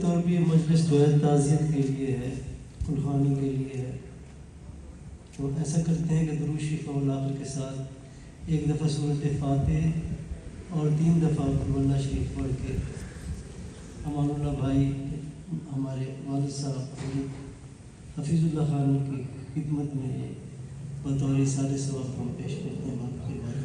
طور پہ یہ مجلس جو ہے تعزیت کے لیے ہے، قربانی کے لیے ہے. تو ایسا کرتے ہیں کہ درود شریف و آخر کے ساتھ ایک دفعہ سورۃ فاتح اور 3 دفعہ قل اللہ شریف پڑھ کے امان اللہ بھائی ہمارے والد صاحب حفیظ اللہ خان کی خدمت میں بطور سارے ثواب ہم پیش کرتے ہیں. وقت کے بعد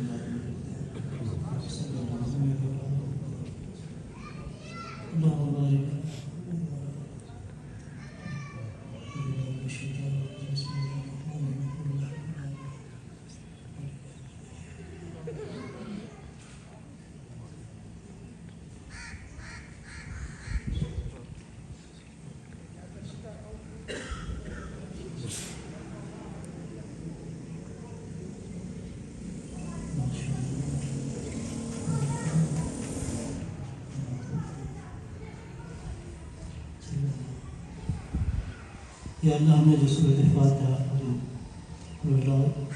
یا اللہ ہم نے جو سورۃ فاتحہ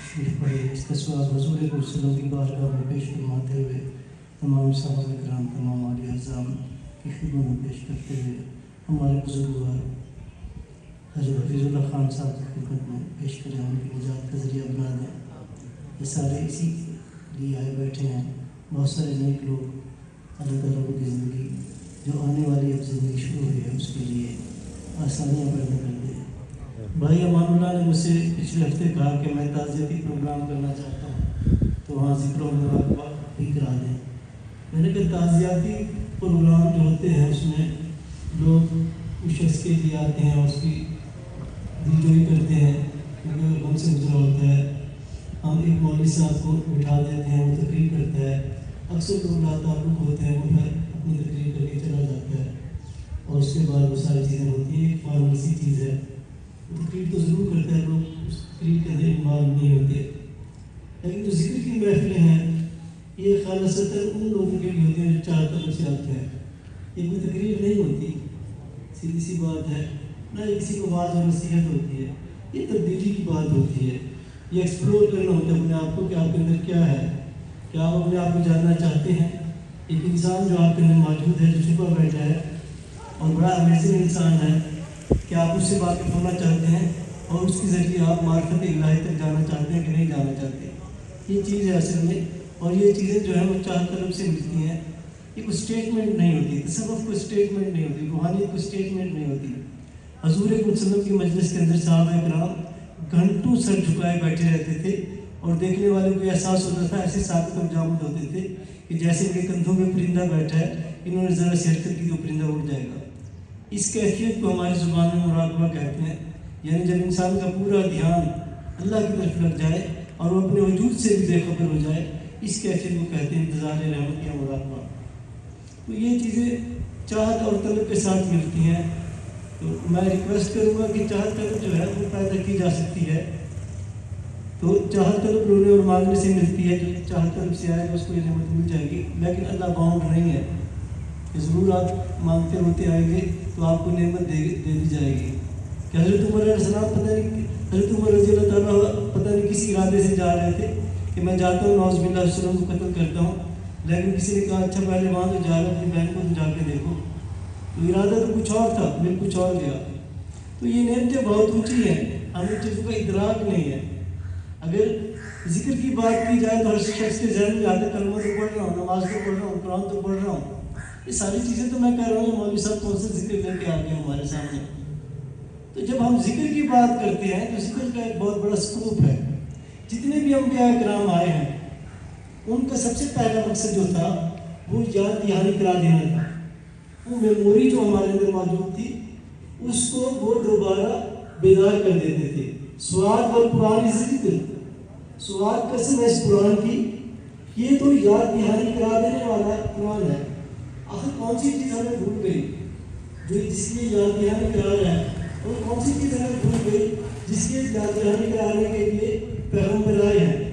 شریف پڑھے اس کا ثواب حضور صلی اللہ علیہ وسلم کی بارگاہ میں پیش فرماتے ہوئے تمام صحابہ کرام تمام عالیہ اعظام کی خدمت میں پیش کرتے ہوئے ہمارے بزرگوار حضرت حفیظ اللہ خان صاحب کی خدمت میں پیش کریں، ان کی نجات کا ذریعہ بنا دیں. یہ سارے اسی لیے آئے بیٹھے ہیں. بہت سارے نیک لوگ اللہ تعالیٰ کی زندگی جو آنے والی اب زندگی شروع ہوئی ہے اس کے لیے آسانیاں پیدا کر دیں. بھائی امان اللہ نے مجھ سے پچھلے ہفتے کہا کہ میں تعزیتی پروگرام کرنا چاہتا ہوں تو وہاں ذکر و مراقبہ بھی کرا دیں. میں نے کہا تعزیتی پروگرام جو ہوتے ہیں اس میں لوگ اس شخص کے لیے آتے ہیں اور اس کی دلجوئی کرتے ہیں کیونکہ ہم سے گزرا ہوتا ہے. ہم ایک مولوی صاحب کو بٹھا دیتے ہیں، وہ تقریر کرتا ہے. اکثر لوگ لاتعلق ہوتے ہیں، وہ پھر اپنی تقریر کر کے چلا جاتا ہے اور اس کے بعد وہ ساری چیزیں ہوتی ہیں. ایک فارمل سی چیز ہے، تقریر تو ضرور کرتا ہے، لوگ اس تقریر کے اندر انوالو نہیں ہوتے. لیکن جو ذکر کی محفلیں ہیں یہ خالصتاً ان لوگوں کے لیے ہوتی ہیں جو چار طرف سے آتے ہیں. یہ کوئی تقریر نہیں ہوتی، سیدھی سی بات ہے. نہ یہ کسی کو واعظ اور نصیحت ہوتی ہے، یہ تبدیلی کی بات ہوتی ہے. یہ ایکسپلور کرنا ہوتا ہے اپنے آپ کو کہ آپ کے اندر کیا ہے، کیا آپ اپنے آپ کو جاننا چاہتے ہیں. ایک انسان جو آپ کے اندر موجود ہے، جو چھپا بیٹھا ہے اور بڑا امیزنگ انسان ہے، کیا آپ اس سے واقف ہونا چاہتے ہیں اور اس کے ذریعے آپ معرفت الہی تک جانا چاہتے ہیں کہ نہیں جانا چاہتے. یہ چیز ہے اصل میں. اور یہ چیزیں جو ہیں وہ چار طرف سے ملتی ہیں. یہ کوئی اسٹیٹمنٹ نہیں ہوتی، تصوف کوئی اسٹیٹمنٹ نہیں ہوتی، روحانیت کوئی اسٹیٹمنٹ نہیں ہوتی. حضور وسلم کی مجلس کے اندر صحابہ کرام گھنٹوں سر جھکائے بیٹھے رہتے تھے اور دیکھنے والوں کو احساس ہوتا تھا ایسے ثابت اور جامد ہوتے تھے کہ جیسے ان کے کندھوں میں پرندہ بیٹھا ہے، انہوں نے ذرا سی حرکت کی تو پرندہ اڑ جائے گا. اس کیفیت کو ہماری زبان میں مراقبہ کہتے ہیں. یعنی جب انسان کا پورا دھیان اللہ کی طرف لگ جائے اور وہ اپنے وجود سے بھی بے خبر ہو جائے، اس کیفیت کو کہتے ہیں انتظار رحمت یا مراقبہ. تو یہ چیزیں چاہت اور طلب کے ساتھ ملتی ہیں. تو میں ریکویسٹ کروں گا کہ چاہت طلب جو ہے وہ پیدا کی جا سکتی ہے. تو چاہت طلب رونے اور مانگنے سے ملتی ہے. جو چاہت طلب سے آئے گا اس کو یہ نعمت مل جائے گی. لیکن اللہ باؤنڈ نہیں ہے کہ ضرور آپ مانگتے ہوتے آئیں گے تو آپ کو نعمت دے دی جائے گی. کہ حضرت عمر علیہ السلام حضرت عمر رضی اللہ تعالیٰ پتہ نہیں کسی ارادے سے جا رہے تھے کہ میں جاتا ہوں نعوذ باللہ وسلم کو قتل کرتا ہوں. لیکن کسی نے کہا اچھا پہلے وہاں تو جا رہا اپنی بہن کو تو جا کے دیکھو. تو ارادہ تو کچھ اور تھا، میں کچھ اور گیا. تو یہ نعمتیں بہت اونچی ہیں، ہمیں چیزوں کا ادراک نہیں ہے. اگر ذکر کی بات کی جائے تو ہر شخص کے ذہن میں آتا ہے کلمہ تو پڑھ رہا ہوں، نماز تو پڑھ رہا ہوں، قرآن تو پڑھ رہا ہوں. یہ ساری چیزیں تو میں کہہ رہا ہوں. مولوی صاحب کون سے ذکر لے کے آ گئے ہمارے سامنے. تو جب ہم ذکر کی بات کرتے ہیں تو ذکر کا ایک بہت بڑا اسکوپ ہے. جتنے بھی انبیاء کرام آئے ہیں ان کا سب سے پہلا مقصد جو تھا وہ یاد دہانی کرا دینا تھا. وہ میموری جو ہمارے اندر موجود تھی اس کو وہ دوبارہ بیدار کر دیتے تھے. سواد اور قرآن ذکر، سواد قسم ہے اس قرآن کی، یہ تو یاد دہانی کرا دینے والا قرآن ہے. آخر کون سی چیز ہمیں بھول گئی جو جس کی یاد دہانی کرا رہا ہے، اور کون سی چیز ہمیں بھول گئی جس کی یاد دہانی کرانے کے لیے پیغمبر آئے ہیں.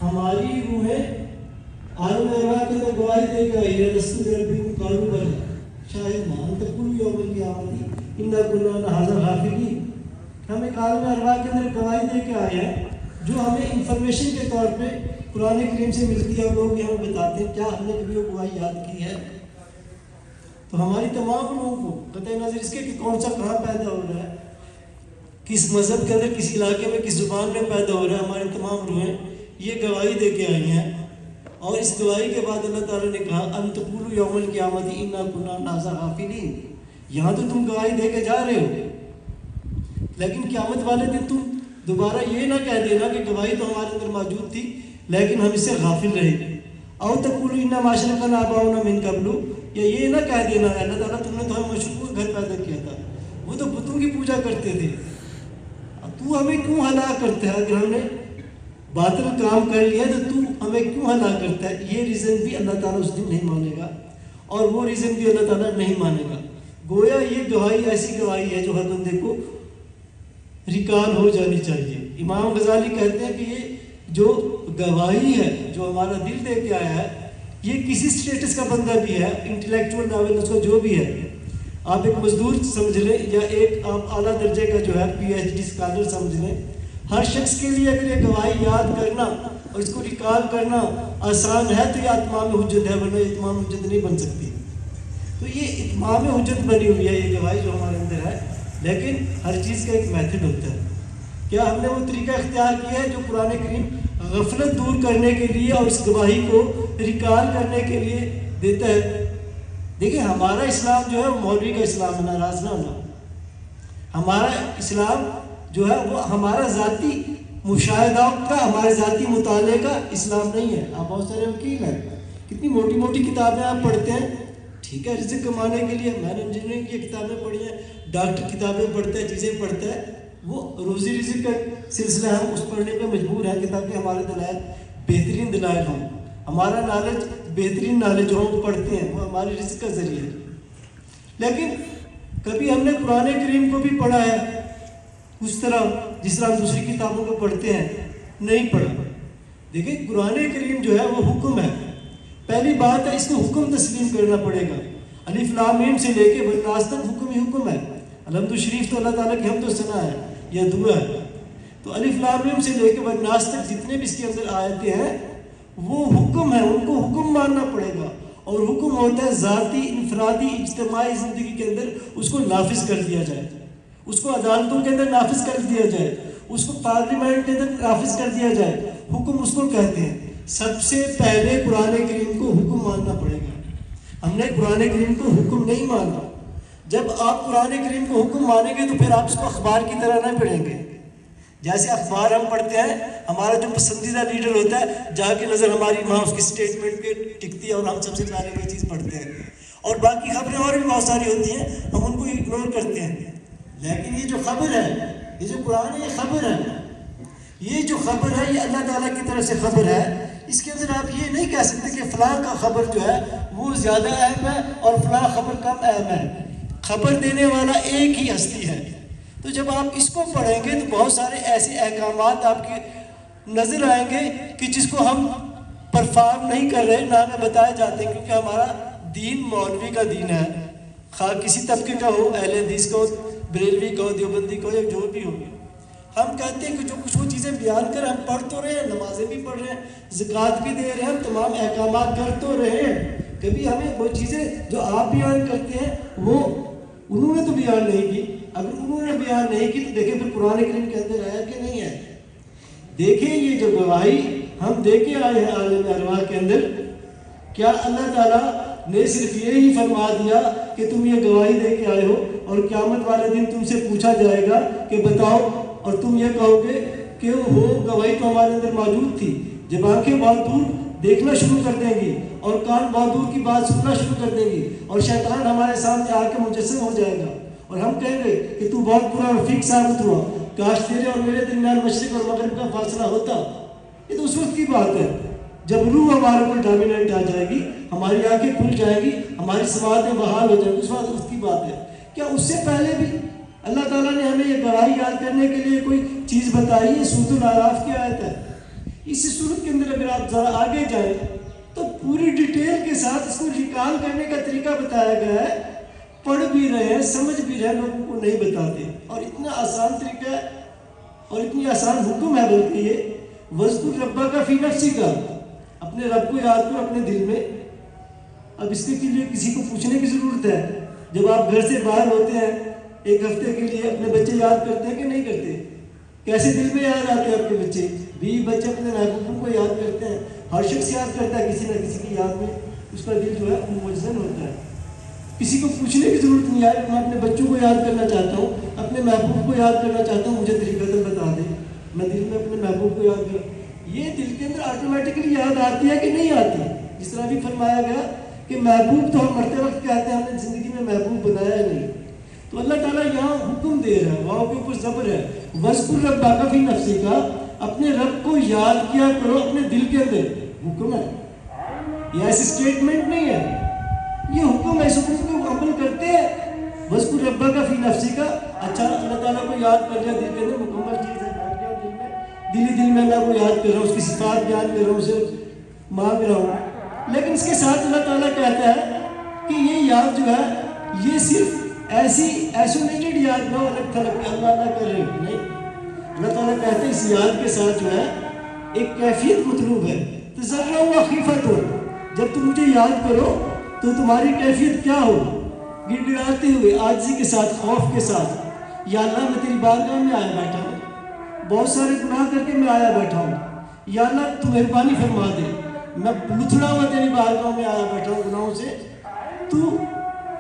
ہماری روحیں عالم ارواح کے اندر گواہی دے کے آئی ہے رسول ربکم قالوا بلی شاہد مان تقول یوم القیامت انا کنا عن ھذا غافلین. ہم ایک عالم ارواح کے اندر گواہی دے کے آئے ہیں جو ہمیں انفارمیشن کے طور پہ قرآن کریم سے ملتی ہے. اور لوگ ہمیں بتاتے ہیں کیا ہم نے کبھی وہ گواہی یاد کی ہے. تو ہماری تمام لوگوں کو قطع نظر اس کے کہ کون سا کہاں پیدا ہو رہا ہے، کس مذہب کے اندر، کس علاقے میں، کس زبان میں پیدا ہو رہا ہے، ہماری تمام روحیں یہ گواہی دے کے آئی ہیں. اور اس گواہی کے بعد اللہ تعالیٰ نے کہا ان تقولوا یوم القیامت انا کنا عن ھذا غافلین. یہاں تو تم گواہی دے کے جا رہے ہو، لیکن قیامت والے دن تم دوبارہ یہ نہ کہہ دینا کہ گواہی تو ہمارے اندر موجود تھی لیکن ہم اس سے غافل رہے. او تقولوا انا اشرکنا آباؤنا من قبل، یا یہ نہ کہہ دینا اللہ تعالیٰ تم نے تو ہمیں مشرکوں کا گھر پیدا کیا تھا، وہ تو بتوں کی پوجا کرتے تھے، تو ہمیں کیوں ہلاک کرتا ہے؟ اگر ہم نے باطل کام کر لیا تو تو ہمیں کیوں ہلاک کرتا ہے؟ یہ ریزن بھی اللہ تعالیٰ اس دن نہیں مانے گا، اور وہ ریزن بھی اللہ تعالیٰ نہیں مانے گا. گویا یہ گواہی ایسی گواہی ہے جو ہر بندے کو ریکال ہو جانی چاہیے. امام غزالی کہتے ہیں کہ یہ جو گواہی ہے جو ہمارا دل دے کے آیا ہے، یہ کسی سٹیٹس کا بندہ بھی ہے، انٹلیکچوئل لیول اس کو جو بھی ہے، آپ ایک مزدور سمجھ لیں یا ایک آپ اعلیٰ درجے کا جو ہے پی ایچ ڈی اسکالر سمجھ لیں، ہر شخص کے لیے اگر یہ گواہی یاد کرنا اور اس کو ریکال کرنا آسان ہے تو یہ اتمام حجت ہے، ورنہ اتمام حجت نہیں بن سکتی. تو یہ اتمام حجت بنی ہوئی ہے یہ گواہی جو ہمارے اندر ہے، لیکن ہر چیز کا ایک میتھڈ ہوتا ہے. کیا ہم نے وہ طریقہ اختیار کیا ہے جو قرآن کریم غفلت دور کرنے کے لیے اور اس گواہی کو ریکال کرنے کے لیے دیتا ہے؟ دیکھیں ہمارا اسلام جو ہے وہ مولوی کا اسلام ہے، ناراض نہ ہونا. ہمارا اسلام جو ہے وہ ہمارا ذاتی مشاہدہ کا، ہمارے ذاتی مطالعے کا اسلام نہیں ہے. آپ بہت سارے وکیل ہیں، کتنی موٹی موٹی کتابیں آپ پڑھتے ہیں، ٹھیک ہے رزق کمانے کے لیے. میں نے انجینئرنگ کی کتابیں پڑھی ہیں، ڈاکٹر کتابیں پڑھتا ہے، چیزیں پڑھتا ہے، وہ روزی رزق کا سلسلہ ہم اس پڑھنے پہ مجبور ہیں کہ تاکہ ہمارے دلائل بہترین دلائل ہوں، ہمارا نالج بہترین نالج جو ہم پڑھتے ہیں وہ ہمارے رزق کا ذریعہ ہے. لیکن کبھی ہم نے قرآن کریم کو بھی پڑھا ہے اس طرح جس طرح ہم دوسری کتابوں کو پڑھتے ہیں؟ نہیں پڑھا. دیکھیں قرآن کریم جو ہے وہ حکم ہے. پہلی بات ہے اس کو حکم تسلیم کرنا پڑے گا. الف لام میم سے لے کے والناس تک حکم ہی حکم ہے. الحمد شریف تو اللہ تعالیٰ کی حمد و ثنا ہے، یہ دعا ہے. تو الف لام میم سے لے کے والناس تک جتنے بھی اس کے اندر آیتیں ہیں وہ حکم ہے، ان کو حکم ماننا پڑے گا. اور حکم ہوتا ہے ذاتی انفرادی اجتماعی زندگی کے اندر اس کو نافذ کر دیا جائے، اس کو عدالتوں کے اندر نافذ کر دیا جائے، اس کو پارلیمنٹ کے اندر نافذ کر دیا جائے. حکم اس کو کہتے ہیں. سب سے پہلے قرآن کریم کو حکم ماننا پڑے گا. ہم نے قرآن کریم کو حکم نہیں مانا. جب آپ قرآن کریم کو حکم مانیں گے تو پھر آپ اس کو اخبار کی طرح نہ پڑھیں گے. جیسے اخبار ہم پڑھتے ہیں، ہمارا جو پسندیدہ لیڈر ہوتا ہے جہاں کی نظر ہماری وہاں اس کی اسٹیٹمنٹ پہ ٹکتی ہے اور ہم سب سے پہلے وہ چیز پڑھتے ہیں. اور باقی خبریں اور بھی بہت ساری ہوتی ہیں، ہم ان کو اگنور کرتے ہیں. لیکن یہ جو خبر ہے، یہ جو قرآن یہ خبر ہے، یہ جو خبر ہے یہ اللہ تعالیٰ کی طرف سے خبر ہے. اس کے اندر آپ یہ نہیں کہہ سکتے کہ فلاں کا خبر جو ہے وہ زیادہ اہم ہے اور فلاں خبر کم اہم ہے. خبر دینے والا ایک ہی ہستی ہے. تو جب آپ اس کو پڑھیں گے تو بہت سارے ایسے احکامات آپ کے نظر آئیں گے کہ جس کو ہم پرفارم نہیں کر رہے، نہ ہمیں بتائے جاتے ہیں، کیونکہ ہمارا دین مولوی کا دین ہے، خواہ کسی طبقے کا ہو، اہل حدیث کا ہو، بریلوی کا ہو، دیوبندی کا ہو، یا جو بھی ہو. ہم کہتے ہیں کہ جو کچھ وہ چیزیں بیان کر ہم پڑھ تو رہے ہیں، نمازیں بھی پڑھ رہے ہیں، زکوٰۃ بھی دے رہے ہیں، ہم تمام احکامات کر تو رہے ہیں. کبھی ہمیں وہ چیزیں جو آپ بیان کرتے ہیں وہ انہوں نے تو بیان نہیں کی. اگر انہوں نے بیان نہیں کی تو دیکھیں پھر قرآن کریم کے اندر ہے کہ نہیں ہے. دیکھیں یہ جو گواہی ہم دے کے آئے ہیں عالم ارواح کے اندر، کیا اللہ تعالیٰ نے صرف یہی فرما دیا کہ تم یہ گواہی دے کے آئے ہو اور قیامت والے دن تم سے پوچھا جائے گا کہ بتاؤ، اور تم یہ کہو گے کہ وہ گواہی تو ہمارے اندر موجود تھی. جب آنکھیں بہت دور دیکھنا شروع کر دیں گی اور کان بہت دور کی بات سننا شروع کر دیں گی اور شیطان ہمارے سامنے آ کے مجسم ہو جائے گا اور ہم کہیں گے کہ تو بہت برا رفیق ثابت ہوا، کاش تیرے اور میرے درمیان مشرق اور مغرب کا فاصلہ ہوتا. یہ تو اس وقت کی بات ہے جب روح ہمارے اوپر ڈومیننٹ آ جائے گی، ہماری آنکھیں کھل جائیں گی، ہماری سماعتیں بحال ہو جائیں گی. اس کی بات ہے. کیا اس سے پہلے بھی اللہ تعالیٰ نے ہمیں یہ گواہی یاد کرنے کے لیے کوئی چیز بتائی ہے؟ سورۃ الاعراف کی آیت ہے. اسی صورت کے اندر اگر آپ ذرا آگے جائیں تو پوری ڈیٹیل کے ساتھ اس کو ریکال کرنے کا طریقہ بتایا گیا ہے. پڑھ بھی رہے ہیں، سمجھ بھی رہے ہیں، لوگوں کو نہیں بتاتے. اور اتنا آسان طریقہ ہے اور اتنی آسان حکم ہے، بلکہ یہ وَاذْكُرْ رَبَّكَ فِي نَفْسِكَ، اپنے رب کو یاد کرو اپنے دل میں. اب اس کے لیے کسی کو پوچھنے کی ضرورت ہے؟ جب آپ گھر سے باہر ہوتے ہیں ایک ہفتے کے لیے، اپنے بچے یاد کرتے ہیں کہ نہیں کرتے؟ کیسے دل میں یاد آتے ہیں آپ کے بچے؟ بیوی بچے اپنے محبوبوں کو یاد کرتے ہیں، ہر شخص یاد کرتا ہے کسی نہ کسی کی یاد میں، اس کا دل جو ہے مجزن ہوتا ہے۔ کسی کو پوچھنے کی ضرورت نہیں ہے، میں اپنے بچوں کو یاد کرنا چاہتا ہوں، اپنے محبوب کو یاد کرنا چاہتا ہوں، مجھے تیری قدر بتا دے، میں دل میں اپنے محبوب کو یاد کروں۔ یہ دل کے اندر آٹومیٹکلی یاد آتی ہے کہ نہیں آتی؟ جس طرح بھی فرمایا گیا کہ محبوب تو ہم مرتے وقت کہتے ہیں، ہم نے زندگی میں محبوب بنایا ہی نہیں۔ تو اللہ تعالیٰ یہاں حکم دے رہا ہے، واؤ کے اوپر زبر ہے، وَاذْكُرْ رَبَّكَ فِي نَفْسِكَ، اپنے رب کو یاد کیا کرو اپنے دل کے اندر۔ حکم ہے، یہ ایسی اسٹیٹمنٹ نہیں ہے، یہ حکم ہے، اس حکم کو عمل کرتے ہیں۔ وَاذْكُرْ رَبَّكَ فِي نَفْسِكَ، اچھا اللہ تعالیٰ کو یاد کر لیا دل کے اندر، مکمل چیز ہے، بیٹھ گیا دل میں، دل میں اللہ کو یاد کر رہا ہوں، اس کی صفات بیان کر رہا ہوں، اسے مانگ رہا ہوں۔ لیکن اس کے ساتھ اللہ تعالیٰ کہتا ہے کہ یہ یاد جو ہے یہ صرف ایسی ایسولیٹڈ یاد نہ ہو، الگ تھلگ کے اللہ اللہ کر رہے ہو، نہیں۔ اللہ تعالیٰ کہتے ہیں اس یاد کے ساتھ جو ہے ایک کیفیت مطلوب ہے، تضرع و خیفت ہو۔ جب تم مجھے یاد کرو تو تمہاری کیفیت کیا ہو؟ گڑ گڑاتے ہوئے، عاجزی کے ساتھ، خوف کے ساتھ، یا اللہ میں تیری بارگاہ میں آیا بیٹھا ہوں، بہت سارے گناہ کر کے میں آیا بیٹھا ہوں، یا اللہ تو مہربانی فرما دے، میں لتھڑا ہوا تیری بارگاہ میں آیا بیٹھا ہوں گناہوں سے، تو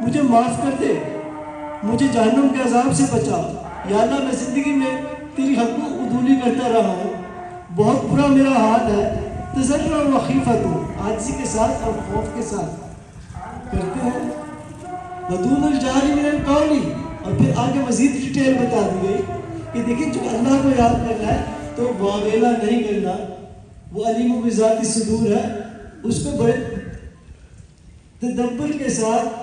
مجھے معاف کر دے، مجھے جہنم کے عذاب سے بچا، یا اللہ میں زندگی میں تیری حقوق عدولی کرتا رہا ہوں، بہت برا میرا حال ہے۔ تضرع و خیفت ہو، عاجزی کے ساتھ اور خوف کے ساتھ کرتے ہیں۔ ودون الجہر من القول، اور پھر آگے مزید ڈیٹیل بتا دی گئی کہ دیکھیں جو اللہ کو یاد کرنا ہے تو واویلا نہیں کرنا، وہ علیم بذات الصدور ہے، اس کو بڑے تدبر کے ساتھ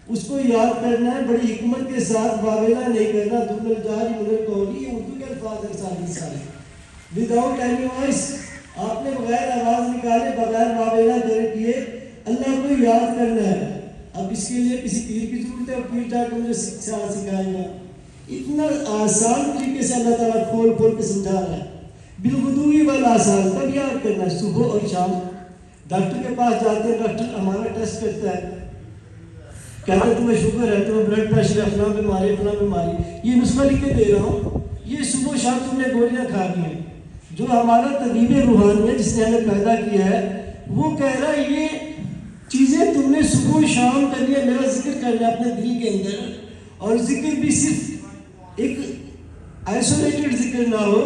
اس کو یاد کرنا ہے، بڑی حکمت کے ساتھ، واویلا نہیں کرنا۔ دون الجہر من القول، یہ اردو کے الفاظ ہیں سارے، وداؤٹ اینی وائس، آپ نے بغیر آواز نکالے، بغیر واویلا کیے اللہ کو یاد کرنا ہے۔ اب اس کے لیے کسی پیر کی ضرورت ہے، پیر جا کے مجھے سکھائے گا؟ اتنا آسان طریقے سے اللہ تعالیٰ کھول کھول کے سمجھا رہا ہے۔ بالغدو والآصال، کب یاد کرنا ہے؟ صبح اور شام۔ ڈاکٹر کے پاس جاتے ہیں، ڈاکٹر ہمارا ٹیسٹ کرتا ہے، کہتا ہے تمہیں شوگر ہے، تمہیں بلڈ پریشر ہے، فلاں بیماری، فلاں بیماری، یہ نسخہ لکھ کے دے رہا ہوں، یہ صبح شام تم نے گولیاں کھا لی ہیں۔ جو ہمارا طبیب روحانی ہے جس نے ہمیں پیدا کیا ہے، وہ کہہ رہا ہے یہ چیزیں تم نے صبح شام کرنی ہے، میرا ذکر کرنا ہے اپنے دل کے اندر، اور ذکر بھی صرف ایک آئسولیٹڈ ذکر نہ ہو،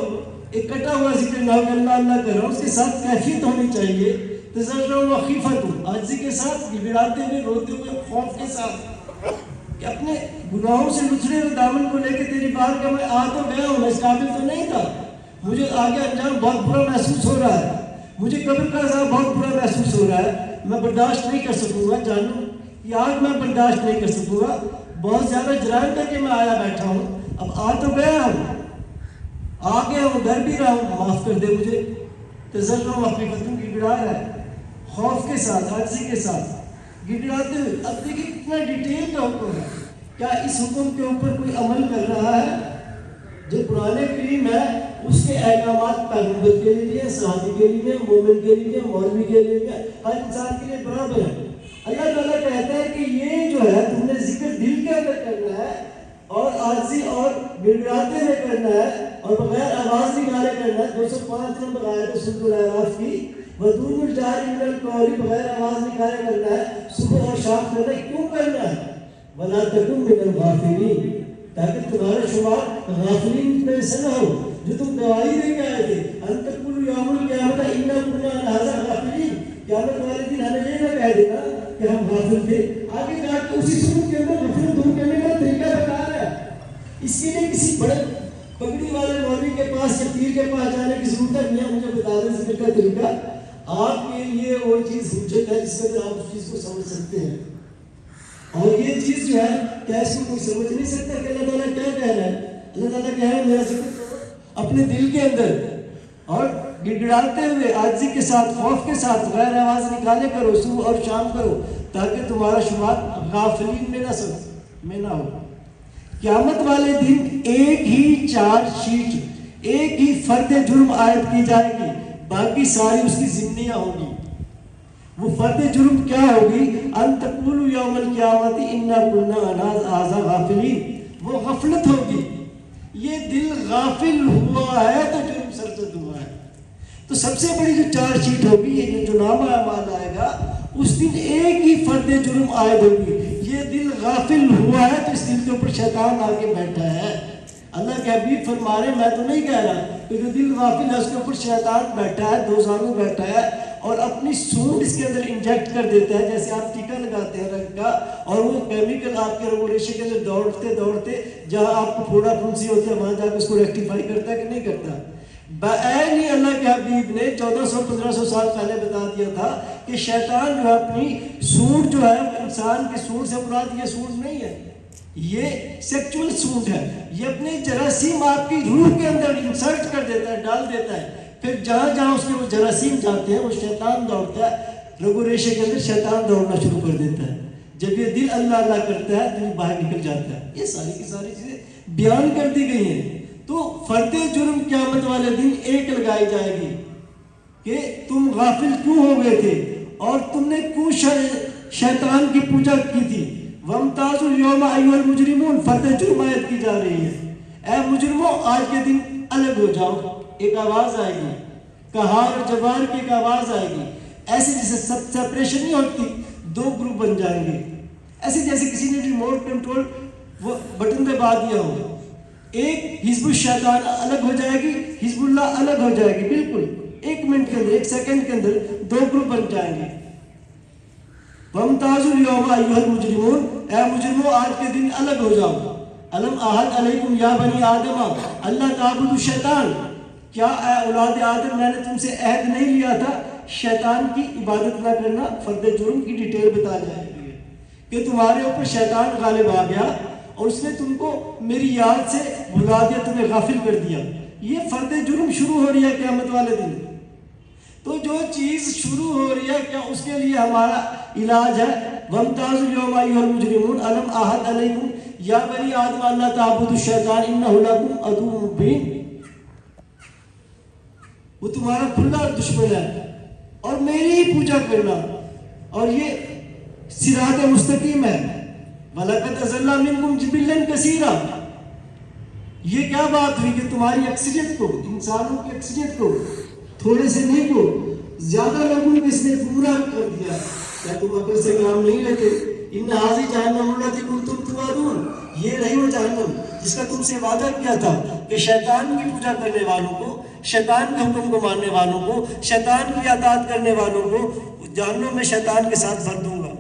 ایک کٹا ہوا ذکر نہ ہو کہ اللہ اللہ کر رہا ہوں، اس کے ساتھ کیفیت ہونی چاہیے، تضرع و خیفت ہو، عاجزی کے ساتھ، گڑگڑاتے ہوئے، روتے ہوئے، خوف کے ساتھ، کہ اپنے گناہوں سے لتھڑے ہوئے دامن کو لے کے تیری بارگاہ میں آ تو گیا ہوں، میں اس قابل تو نہیں تھا، مجھے آگے انجام بہت برا محسوس ہو رہا ہے، مجھے قبر کا عذاب بہت برا محسوس ہو رہا ہے، میں برداشت نہیں کر سکوں گا، جانو یہ آگ میں برداشت نہیں کر سکوں گا، بہت زیادہ جرائم کر کے میں آیا بیٹھا ہوں، اب آ تو گیا ہوں، آ گیا ہوں، ڈر بھی رہا ہوں، معاف کر دے مجھے۔ تضرع و خیفت، گڑگڑا رہا ہے، خوف کے ساتھ، عاجزی کے ساتھ گڑگڑاتے ہوئے۔ اب دیکھیں کتنا ڈیٹیل کا حکم ہے، کیا اس حکم کے اوپر کوئی عمل کر رہا ہے؟ جو قرآن کریم ہے اس کے احکامات پیغمبر کے لیے، صحابی کے لیے، مومن کے لیے، مولوی کے لیے، ہر انسان کے لیے برابر ہے۔ اللہ تعالیٰ کہتا ہے کہ یہ جو ہے تم نے ذکر دل کے اندر کرنا ہے، اور عاجزی اور گڑگڑاتے ہوئے کرنا ہے، اور بغیر آواز نکالے کرنا ہے۔ 205 نمبر آیت سورۃ الاعراف کی، ودون الجہر من القول، بغیر آواز نکالے کرنا ہے، صبح اور شام کرنا ہے۔ کیوں کرنا ہے؟ ولا تکن من الغافلین، تاکہ تمہارا شمار غافلین میں سے نہ ہو، جو تم گواہی دے کے آئے تھے، ان تقولوا یوم القیامۃ انا كنا عن هذا غافلین، قیامت والے دن ہمیں یہ نہ کہہ دینا کہ ہم غافل تھے۔ آگے جا کے اسی صورت کے اندر غفلت دور کرنے کا طریقہ بتا رہا ہے۔ اس کے لیے کسی بڑے پگڑی والے مولوی کے پاس یا پیر کے پاس جانے کی ضرورت ہے نہیں، مجھے بتا دیں ذکر کا طریقہ، آپ کے لیے وہ چیز حجت ہے جس میں آپ اس چیز کو سمجھ سکتے ہیں۔ اور یہ چیز جو ہے کیا اس کو کوئی سمجھ نہیں سکتا کہ اللہ تعالیٰ کیا کہہ رہا ہے؟ اللہ تعالیٰ کہہ رہا ہے میرا ذکر کرو اپنے دل کے اندر، اور گڑگڑاتے ہوئے، عاجزی کے ساتھ، خوف کے ساتھ، غیر آواز نکالے کرو، صبح اور شام کرو، تاکہ تمہارا شمار غافلین میں نہ ہو۔ قیامت والے دن ایک ہی چارج شیٹ، ایک ہی فرد جرم عائد کی جائے گی، باقی ساری اس کی ضمنیاں ہوں گی۔ وہ فرد جرم کیا ہوگی؟ ان تقولوا یوم القیامت انا کنا عن ھذا غافلین، وہ غفلت ہوگی، یہ دل غافل ہوا ہے تو جرم سرزد ہوا ہے۔ تو سب سے بڑی جو چارج شیٹ ہوگی، یہ جو نامہ اعمال آئے گا، اس دن ایک ہی فرد جرم عائد ہوگی، یہ دل غافل ہوا ہے تو اس دل کے اوپر شیطان آ کے بیٹھا ہے۔ اللہ کے حبیب فرما رہے، میں تو نہیں کہہ رہا کہ جو دل غافل ہے اس کے اوپر شیطان بیٹھا ہے، دو زانو بیٹھا ہے اور اپنی سونڈ اس کے اندر انجیکٹ کر دیتا ہے، جیسے آپ ٹیکا لگاتے ہیں رنگ کا، اور وہ کیمیکل آپ کے رگو ریشے کے اندر دوڑتے دوڑتے جہاں آپ کو پھوڑا پھنسی ہوتی ہے وہاں جا کے اس کو ریکٹیفائی کرتا ہے کہ نہیں کرتا؟ بعین ہی اللہ کے حبیب نے 1400-1500 سال پہلے بتا دیا تھا کہ شیطان جو ہے اپنی سونڈ جو ہے انسان کی سونڈ سے مراد یہ سونڈ نہیں ہے، یہ سیکچول سونڈ ہے، یہ اپنے جراثیم آپ کی روح کے اندر انسرٹ کر دیتا ہے، ڈال دیتا ہے، پھر جہاں جہاں اس کے وہ جراثیم جاتے ہیں وہ شیطان دوڑتا ہے، رگو ریشے کے اندر شیطان دوڑنا شروع کر دیتا ہے۔ جب یہ دل اللہ اللہ کرتا ہے تو باہر نکل جاتا ہے۔ یہ ساری کی ساری چیزیں بیان کر دی گئی ہیں۔ تو فرد جرم قیامت والے دن ایک لگائی جائے گی کہ تم غافل کیوں ہو گئے تھے اور تم نے کیوں شیطان کی پوجا کی تھی۔ وَامْتَازُوا الْيَوْمَ أَيُّهَا الْمُجْرِمُونَ، فرد جرم آیت کی جا رہی ہے، اے مجرموں آج کے دن الگ ہو جاؤ۔ ایک آواز آئے گی، کہار جبار کی ایک آواز آئے گی، ایسے جیسے سیپریشن نہیں ہوتی، دو گروپ بن جائیں گے، ایسے جیسے کسی نے ریموٹ کنٹرول وہ بٹن دبا دیا ہو، ایک حزب الشیطان الگ ہو جائے گی، حزب اللہ الگ ہو جائے گی، بالکل ایک منٹ کے اندر، ایک سیکنڈ کے اندر دو گروپ بن جائیں گے۔ وَامْتَازُوا الْيَوْمَ أَيُّهَا الْمُجْرِمُونَ، اے مجرموں آج کے دن الگ ہو جاؤ۔ الم اعہد علیکم یا بنی آدم اللہ تعبدوا الشیطان، کیا اے اولاد آدم میں نے تم سے عہد نہیں لیا تھا شیطان کی عبادت نہ کرنا؟ فرد جرم کی ڈیٹیل بتا جائے گی کہ تمہارے اوپر شیطان غالب آ گیا اور اس نے تم کو میری یاد سے بھلا دیا، تمہیں غافل کر دیا۔ یہ فرد جرم شروع ہو رہی ہے قیامت والے دن۔ تو جو چیز شروع ہو رہی ہے کیا اس کے لیے ہمارا علاج ہے؟ وَامْتَازُوا الْيَوْمَ أَيُّهَا الْمُجْرِمُونَ أَلَمْ أَعْهَدْ عَلَيْكُمْ يَا بَنِي آدَمَ أَلَّا تَعْبُدُوا الشَّيْطَانَ إِنَّهُ لَكُمْ عَدُوٌّ مُّبِينٌ، وہ تمہارا کھلا دشمن ہے اور میری ہی پوجا کرنا، اور یہ صراط مستقیم ہے۔ وَلَقَدْ أَضَلَّ مِنكُمْ جِبِلًّا كَثِيرًا، یہ کیا بات ہوئی کہ تمہاری اکثریت کو، انسانوں کی اکثریت کو، تھوڑے سے نہیں کو، زیادہ لوگوں کو اس نے گمراہ کر دیا۔ کیا تم عقل سے کام نہیں لیتے؟ ان هذه جہنم التي كنتم توعدون، یہ رہی وہ جہنم جس کا تم سے وعدہ کیا تھا کہ شیطان کی پوجا کرنے والوں کو، شیطان کے حکم کو ماننے والوں کو، شیطان کی اطاعت کرنے والوں کو جہنم میں شیطان کے ساتھ بھر دوں گا۔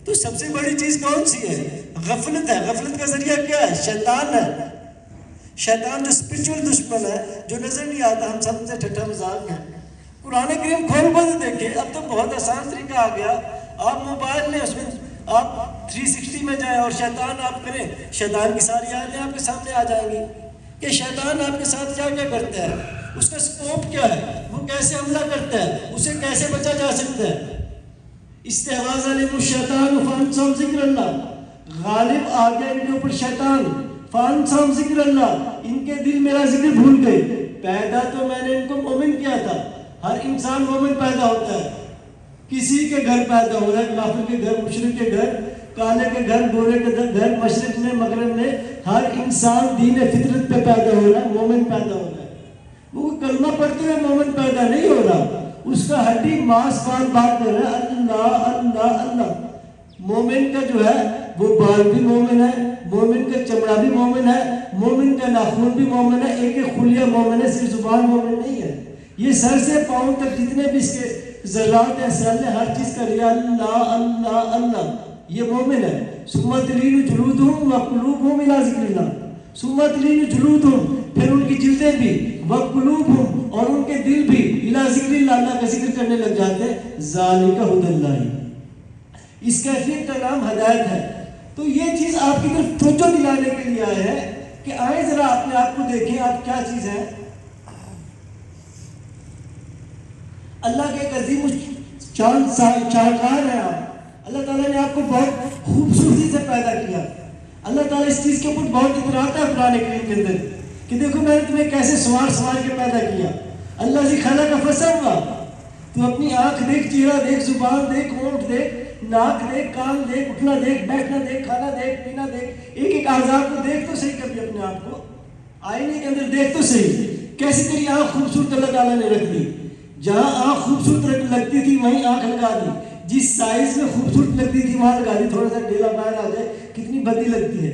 تو سب سے بڑی چیز کون سی ہے؟ غفلت ہے۔ غفلت کا ذریعہ کیا ہے؟ شیطان ہے۔ شیطان جو اسپرچول دشمن ہے، جو نظر نہیں آتا، ہم سب سے ٹھٹا مذاق ہے۔ قرآن کریم کھول کر دیکھیں، اب تو بہت آسان طریقہ آ گیا، آپ موبائل لیں، اس میں آپ 360 میں جائیں اور شیطان آپ کریں، شیطان کی ساری آیتیں آپ کے سامنے آ جائیں گی کہ شیطان آپ کے ساتھ کیا کیا کرتا ہے، اس کا سکوپ کیا ہے، وہ کیسے حملہ کرتا ہے، اسے کیسے بچا جا سکتا ہے۔ استحواذ علیہم الشیطان فانساہم ذکر اللہ، غالب آ گیا ان کے اوپر شیطان، فانساہم ذکر اللہ، ان کے دل میرا ذکر بھول گئے۔ پیدا تو میں نے ان کو مومن کیا تھا، ہر انسان مومن پیدا ہوتا ہے، کسی کے گھر پیدا ہو رہا ہے، کافر کے گھر، مشرک کے گھر، کالے کے گھر، گورے کے گھر، مشرق میں مغرب میں، ہر انسان دین فطرت پہ پیدا ہو رہا ہے، مومن پیدا ہو رہا ہے۔ وہ کلمہ پڑھتے ہوئے مومن پیدا نہیں ہو رہا، اس کا ہڈی ماس بال بات کر رہا ہے، اللہ اللہ اللہ۔ مومن کا جو ہے وہ بال بھی مومن ہے، مومن کا چمڑا بھی مومن ہے، مومن کا ناخن بھی مومن ہے، ایک ایک خلیہ مومن ہے، صرف زبان مومن نہیں ہے۔ یہ سر سے پاؤں تک جتنے بھی اس کے ذرات ہیں، سیل ہر چیز کا ریا اللہ اللہ اللہ، یہ مومن ہے۔ ثم تلین جلودہم وقلوبہم الی ذکر اللہ، ثم تلین جلودہم، پھر ان کی جلدیں بھی، وقلوبہم، اور ان کے دل بھی، الی ذکر اللہ، اللہ کا ذکر کرنے لگ جاتے ہیں۔ ذالک ھدی اللہ، اس کیفیت کا نام ہدایت ہے۔ تو یہ چیز آپ کی طرف توجہ دلانے کے لیے آئے ہیں کہ آئیں ذرا اپنے آپ کو دیکھیں، آپ کیا چیز ہیں۔ اللہ کے ایک عظیم شاہکار ہیں آپ، اللہ تعالیٰ نے آپ کو بہت خوبصورتی سے پیدا کیا۔ اللہ تعالیٰ اس چیز کے اوپر بہت اتراتا ہے قرآن کریم کے اندر کہ دیکھو میں نے تمہیں کیسے سوار کے پیدا کیا۔ اللہ ذی خلق فسوی، تو اپنی آنکھ دیکھ, چہرہ دیکھ, زبان دیکھ, ہونٹ دیکھ, ناک دیکھ, کان دیکھ, اٹھنا دیکھ, بیٹھنا دیکھ, کھانا دیکھ, پینا دیکھ, ایک ایک اعضاء کو دیکھ تو صحیح کبھی اپنے آپ کو آئینے کے اندر دیکھ تو صحیح. کیسے تیری آنکھ خوبصورت اللہ تعالیٰ نے رکھ دی. جہاں آنکھ خوبصورت لگتی تھی وہیں آنکھ لگا دی, جس سائز میں خوبصورت لگتی تھی وہاں لگا دی. تھوڑا سا ڈیلا باہر آ جائے کتنی بدی لگتی ہے.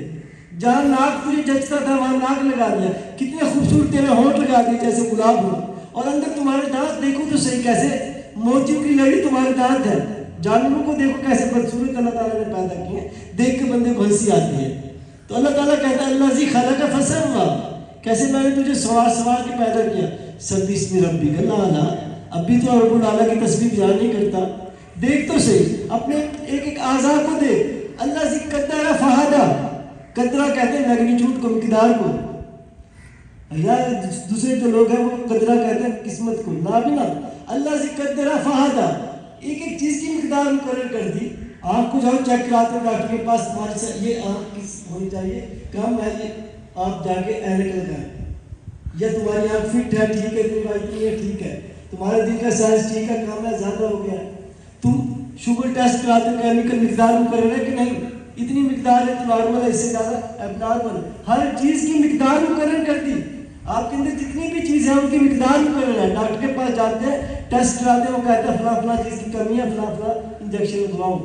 جہاں ناک تجھے جچتا تھا وہاں ناک لگا دیا, کتنے خوبصورت تیرے ہونٹ لگا دیے جیسے گلاب ہو. اور اندر تمہارے دانت دیکھو تو صحیح, کیسے موتیوں کی لڑی تمہارے دانت ہے. جانوروں کو دیکھو کیسے بدصورت اللہ تعالیٰ نے پیدا کیے, دیکھ کے بندے کو ہنسی آتی ہے. تو اللہ تعالیٰ کہتا ہے اللہ زی خلق فسوّا, کیسے میں نے تجھے سوار کے پیدا کیا. سبح اسم ربک الاعلیٰ, اب بھی تو رب العلیٰ کی تسبیح بیان نہیں کرتا. دیکھ تو صحیح اپنے ایک ایک اعضاء کو دیکھ. اللہ زی قدر فہدی, قدرہ کہتے ہیں میگنیچیوڈ کو, مقدار کو. یار دوسرے جو لوگ ہیں وہ قدرہ کہتے ہیں قسمت کو, نہ بھی نہ. اللہ زی قدر فہدی, ایک ایک چیز کی مقدار مقرر کر دی. آنکھ کو جاؤ چیک کراتے ہیں ڈاکٹر کے پاس, تمہارے سے یہ آنکھ کس ہونی چاہیے, کم ہے, یہ آپ جا کے اینک لگائیں. یا تمہاری آنکھ فٹ ہے, ٹھیک ہے, اتنی ہے, ٹھیک ہے. تمہارے دل کا سائز ٹھیک ہے, کم ہے, زیادہ ہو گیا ہے. تم شوگر ٹیسٹ کراتے ہیں, کیمیکل مقدار مقرر ہے کہ نہیں, اتنی مقدار ہے تو نارمل ہے, اس سے زیادہ اب نارمل. ہر چیز کی مقدار مقرر کر دی. آپ کے اندر جتنی بھی چیزیں ہیں ان کی مقدار مقرر ہے. ڈاکٹر کے پاس جاتے ہیں, ٹیسٹ کراتے ہیں, وہ کہتا ہے فلاں فلاں چیز کی کمی ہے, فلاں فلاں انجیکشن لگواؤ.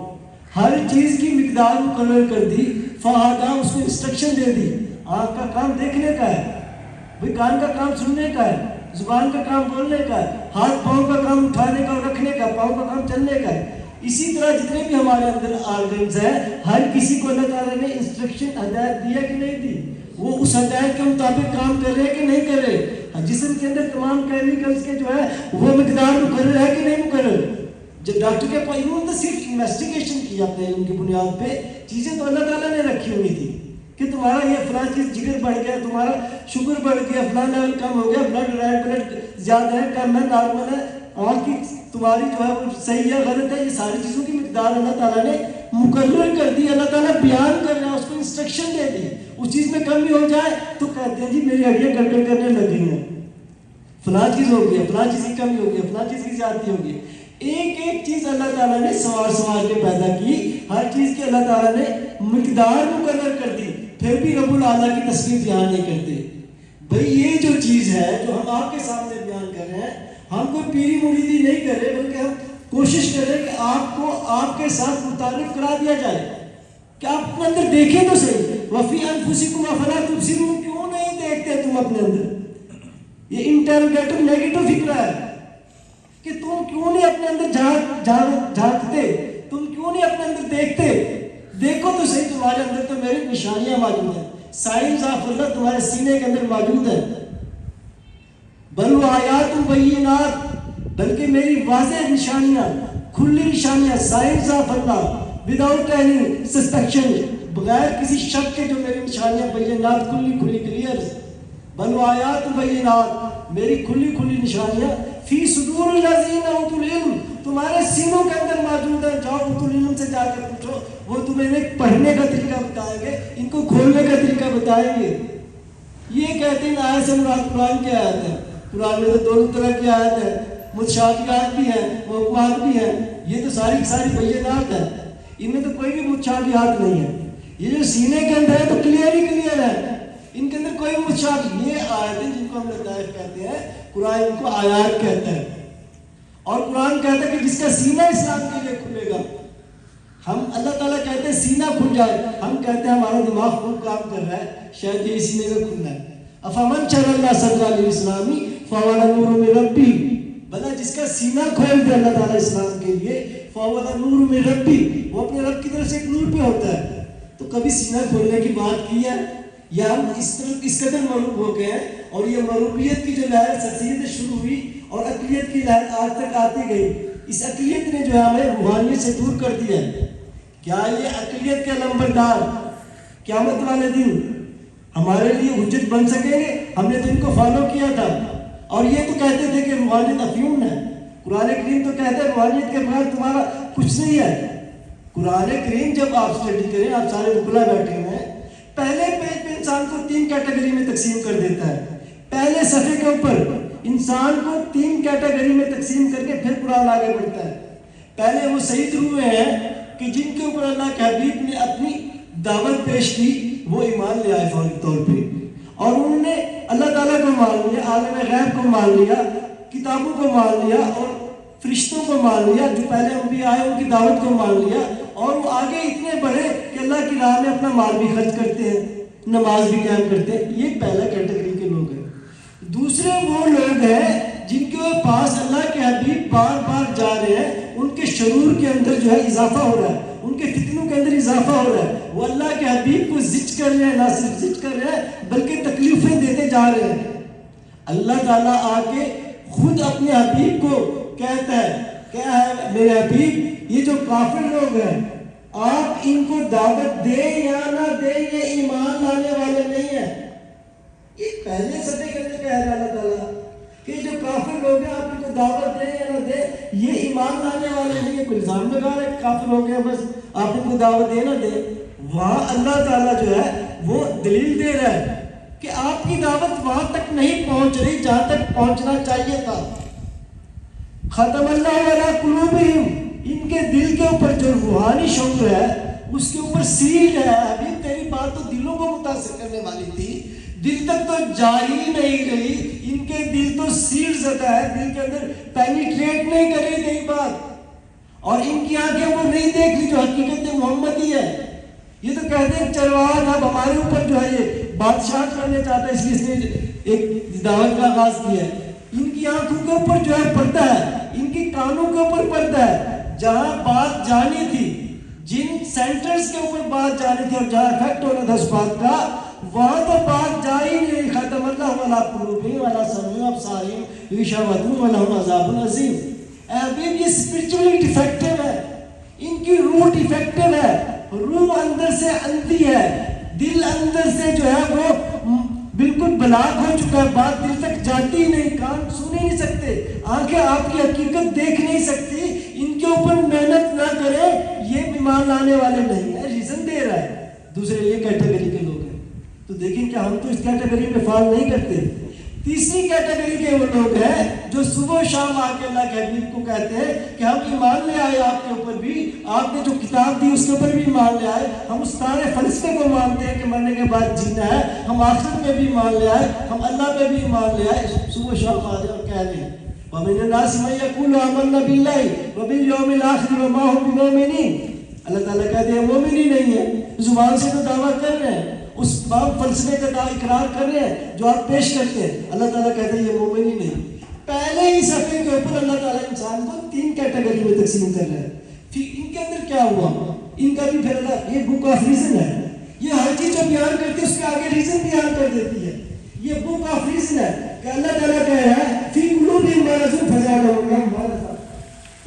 ہر چیز کی مقدار مقرر کر دی. فہدی, اس کو انسٹرکشن دے دی. آنکھ کا کام دیکھنے کا ہے بھائی, کان کا کام سننے کا ہے, زبان کا کام بولنے کا ہے, ہاتھ پاؤں کا کام اٹھانے کا اور رکھنے کا, پاؤں کا کام چلنے کا ہے. اسی طرح جتنے بھی ہمارے اندر آرگنز ہیں, ہر کسی کو اللہ تعالیٰ نے انسٹرکشن ہدایت دیا کہ نہیں دی, وہ اس ہدایت کے مطابق کام کر رہے کہ نہیں کر رہے. جسم کے اندر تمام کیمیکلز کے جو ہے وہ مقدار مقرر ہے کہ نہیں مقرر. جب ڈاکٹر کے پاس انہوں نے صرف انویسٹیگیشن کیا اپنے علم کی بنیاد پہ, چیزیں تو اللہ تعالیٰ نے رکھی ہوئی تھی کہ تمہارا یہ فلاں چیز جگر بڑھ گیا, تمہارا شوگر بڑھ گیا, فلاں لیول کم ہو گیا, بلڈ ریڈ بلڈ زیادہ ہے, کم ہے, نارمل ہے, آنکھ کی تمہاری جو ہے وہ صحیح ہے, غلط ہے. یہ ساری چیزوں کی مقدار اللہ تعالیٰ نے مقرر کر دی. اللہ تعالیٰ بیان کر رہا ہے, اس کو انسٹرکشن دے دی. اس چیز میں کمی ہو جائے تو کہتے ہیں جی میری ہڈیاں گڑبڑ کرنے لگ گئی ہیں, فلاں چیز ہو گیا, فلاں چیز کی کمی ہو گیا, فلاں چیز کی زیادتی ہو گئی. ایک ایک چیز اللہ تعالیٰ نے سوار کے پیدا کی. ہر چیز کی اللہ تعالیٰ نے مقدار مقرر کر دی. پھر بھی رب العلیٰ کی تصویر بیان نہیں کرتے. بھئی یہ جو چیز ہے جو ہم آپ کے سامنے بیان کر رہے ہیں, ہم کوئی پیری مریدی نہیں کر رہے, بلکہ ہم کوشش کر رہے ہیں کہ آپ کو آپ کے ساتھ متعارف کرا دیا جائے کہ آپ اپنے اندر دیکھیں تو صحیح. وَفِي أَنفُسِكُمْ أَفَلَا تُبْصِرُونَ, کیوں نہیں دیکھتے تم اپنے اندر. یہ انٹروگیٹو نیگیٹو فکر ہے کہ تم کیوں نہیں اپنے اندر جھانکتے, تم کیوں نہیں اپنے اندر دیکھتے. دیکھو تو صحیح, تمہارے اندر تو میری نشانیاں موجود ہیں. سائنس آف اللہ تمہارے سینے کے اندر موجود ہے. بل آیات بینات, بلکہ میری واضح نشانیاں, کھلی نشانیاں, signs of Allah, without any suspicion, بغیر کسی شک کے جو میری نشانیاں بینات, کھلی کلیئر. بل آیات بینات, میری کھلی نشانیاں, فی صدور الذین اوتوا العلم, تمہارے سینوں کے اندر موجود ہے. جاؤ اوتوا العلم سے جا کے پوچھو, وہ تمہیں ایک پڑھنے کا طریقہ بتائیں گے, ان کو کھولنے کا طریقہ بتائیں گے. یہ کہتے ہیں آیت سے مراد قرآن کی آیت ہے. قرآن میں تو دونوں طرح کی آیت ہے, متشابہات بھی ہیں, محکمات بھی ہیں. یہ تو ساری بینات ہے, ان میں تو کوئی بھی متشابہات نہیں ہے. یہ جو سینے کے اندر ہے تو کلیئر ہی کلیئر ہے, ان کے اندر کوئی متشابہ. یہ آیتیں جن کو ہم لطائف کہتے ہیں, قرآن ان کو آیات کہتا ہے. اور قرآن کہتا ہے کہ جس کا سینہ اسلام کے لیے کھلے گا, ہم اللہ تعالیٰ کہتے ہیں سینہ کھل جائے, ہم کہتے ہیں ہمارا دماغ خوب کام کر رہا ہے, شاید یہ سینے کا کھلنا ہے. افمن شرح اللہ صدرہ للاسلامی فہو علی نور من ربی, بھلا جس کا سینہ کھول دے اللہ تعالیٰ اسلام کے لیے, فہو علی نور من ربی, وہ اپنے رب کی طرف سے ایک نور پہ ہوتا ہے. تو کبھی سینہ کھولنے کی بات کی ہے, یا ہم اس قدر مغلوب ہو گئے ہیں, اور یہ مغلوبیت کی جو لہر شخصیت شروع ہوئی اور اقلیت کی لہر آج تک آتی گئی, اس اقلیت نے جو ہے ہمیں روحانیت سے دور کر دیا ہے. کیا یہ اقلیت کے لمبردار قیامت والے دن ہمارے لیے حجت بن سکیں گے؟ ہم نے تو ان کو فالو کیا تھا, اور یہ تو کہتے تھے کہ روحانیت افیون ہے. قرآن کریم تو کہتا ہے روحانیت کے بغیر تمہارا کچھ نہیں ہے. قرآن کریم جب آپ اسٹڈی کریں, آپ سارے مکلا بیٹھے ہوئے ہیں, پہلے پیج پہ انسان کو 3 کیٹیگری میں تقسیم کر دیتا ہے. پہلے صفحے کے اوپر انسان کو 3 کیٹیگری میں تقسیم کر کے پھر قرآن آگے بڑھتا ہے. پہلے وہ صحیح روح ہیں کہ جن کے اوپر اللہ کے حبیب نے اپنی دعوت پیش کی، وہ ایمان لے آئے فوری طور پہ، اور انہوں نے اللہ تعالیٰ کو مان لیا، عالم غیب کو مان لیا، کتابوں کو مان لیا، اور فرشتوں کو مان لیا، جو پہلے انبیاء آئے ان کی دعوت کو مان لیا، اور وہ آگے اتنے بڑھے کہ اللہ کی راہ میں اپنا مال بھی خرچ کرتے ہیں، نماز بھی قائم کرتے ہیں. یہ پہلا کیٹیگری کے لوگ ہیں. دوسرے وہ لوگ ہیں جن کے پاس اللہ کے حبیب بار بار جا رہے ہیں، ان کے شرور کے اندر جو ہے اضافہ ہو رہا ہے، ان کے فتنوں کے اندر اضافہ ہو رہا ہے. وہ اللہ کے حبیب کو زج کر رہے ہیں، نہ صرف زج کر رہے ہیں بلکہ تکلیفیں دیتے جا رہے ہیں. اللہ تعالیٰ آ کے خود اپنے حبیب کو کہتا ہے، کیا ہے میرے حبیب، یہ جو کافر لوگ ہیں آپ ان کو دعوت دیں یا نہ دیں، یہ ایمان لانے والے نہیں ہیں. یہ پہلے صدی کے اندر کہہ رہا ہے اللہ تعالیٰ کہ جو کافر لوگ ہیں آپ ان کو دعوت دیں یا نہ دیں، یہ ایمان لانے والے نہیں ہیں. کوئی الزام لگا رہا ہے کافر لوگ ہیں بس آپ ان کو دعوت دیں نہ دیں. وہاں اللہ تعالیٰ جو ہے وہ دلیل دے رہا ہے کہ آپ کی دعوت وہاں تک نہیں پہنچ رہی جہاں تک پہنچنا چاہیے تھا. ختم اللہ علی قلوبہم، ان کے دل کے اوپر جو روحانی شعور ہے اس کے اوپر سیل ہے. ابھی تیری بات تو دلوں کو متاثر کرنے والی تھی، دل تک تو جا ہی نہیں رہی. ان کے دل تو سیل زدہ ہے، دل کے اندر پینیٹریٹ نہیں کر رہی تیری بات، اور ان کی آنکھیں وہ نہیں دیکھ لی جو حقیقت محمدی ہے. یہ تو کہتے ہیں چرواہا اب ہمارے اوپر جو ہے یہ بادشاہ کرنے چاہتا ہے، اس لیے اس نے ایک دعوت کا آغاز کیا ہے. ان کی آنکھوں کے اوپر جو ہے پردہ ہے، ان کی کانوں کے اوپر پردہ ہے. جہاں بات جانی تھی، جن سینٹرز کے اوپر بات جانی تھی اور جہاں افیکٹ ہونا تھا اس بات کا، وہاں تو بات جا ہی نہیں. ختم اللہ علی قلوبہم وعلی سمعہم وابصارہم غشاوۃ ولہم عذاب عظیم. اے حبیب یہ اسپرچولی ڈیفیکٹو ہے، ان کی روح ڈیفیکٹو ہے. روح اندر سے اندھی ہے، دل اندر سے جو ہے وہ بالکل بلاک ہو چکا ہے، بات دل تک جاتی ہی نہیں، کان سن ہی نہیں سکتے، آنکھیں آپ کی حقیقت دیکھ نہیں سکتی. ان کے اوپر محنت نہ کرے، یہ ایمان لانے والے نہیں ہیں. ریزن دے رہا ہے. دوسرے یہ کیٹیگری کے لوگ ہیں. تو دیکھیں کہ ہم تو اس کیٹیگری میں فال نہیں کرتے. تیسری کیٹیگری کے وہ لوگ ہیں جو صبح و شام آ کے اللہ کے حبیب کو کہتے ہیں کہ ہم ایمان لے آئے آپ کے اوپر بھی، آپ نے جو کتاب دی اس کے اوپر بھی ایمان لے آئے، ہم اس سارے فلسفے کو مانتے ہیں کہ مرنے کے بعد جینا ہے، ہم آخرت میں بھی ایمان لے آئے، ہم اللہ پہ بھی ایمان لے آئے. صبح و شام آ جائے اور کہہ دیں وَمِنَ النَّاسِ مَن يَقُولُ آمَنَّا بِاللَّهِ وَبِالْيَوْمِ الْآخِرِ وَمَا هُم بِمُؤْمِنِينَ. اللہ تعالیٰ کہتے ہیں مومن ہی نہیں ہے. زبان سے تو دعویٰ کر رہے ہیں، اس باب فلسفے کا اقرار کر رہے ہیں جو آپ پیش کرتے ہیں. اللہ تعالیٰ کہتے ہیں یہ مومن ہی نہیں. پہلے ہی صفحے کے اوپر اللہ تعالیٰ انسان کو 3 کیٹیگری میں تقسیم کر رہا ہے. پھر ان کے اندر کیا ہوا، ان کا بھی پھر اللہ، یہ بک آف ریزن ہے. یہ ہر چیز جو بیان کرتی ہے اس کے آگے ریزن بیان کر دیتی ہے. یہ بک آف ریزن ہے کہ اللہ تعالیٰ کہہ رہا ہے فی قلوبہم مرض فزادہم مرضا.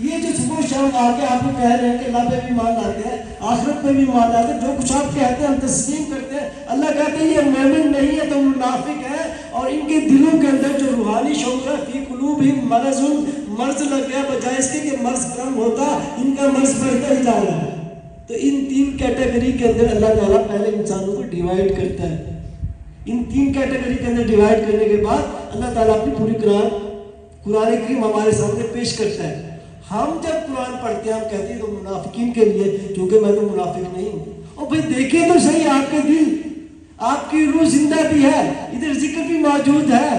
یہ جو صبح شام آ کے آپ کو کہہ رہے ہیں کہ اللہ پہ بھی مان لاتے ہیں، آخرت پہ بھی مان لاتے ہیں، جو کچھ آپ کہتے ہیں ہم تسلیم کرتے ہیں. اللہ کہتے ہیں یہ مومن نہیں ہے تو منافق ہے، اور ان کے دلوں کے اندر جو روحانی شعور ہے فی قلوبہم مرض، مرض لگ گیا، بجائے اس کے کہ مرض کم ہوتا ان کا مرض بڑھتا ہی جا رہا ہے. تو ان 3 کیٹیگری کے اندر اللہ تعالیٰ پہلے انسانوں کو ڈیوائڈ کرتا ہے. ان 3 کیٹیگری کے اندر ڈیوائڈ کرنے کے بعد اللہ تعالیٰ اپنی پوری قرآن کریم ہمارے سامنے پیش کرتا ہے. ہم جب قرآن پڑھتے ہیں ہم کہتے ہیں تو منافقین کے لیے، کیونکہ میں تو منافق نہیں ہوں. اور بھائی دیکھیں تو صحیح، آپ کے دل، آپ کی روح زندہ بھی ہے، ادھر ذکر بھی موجود ہے.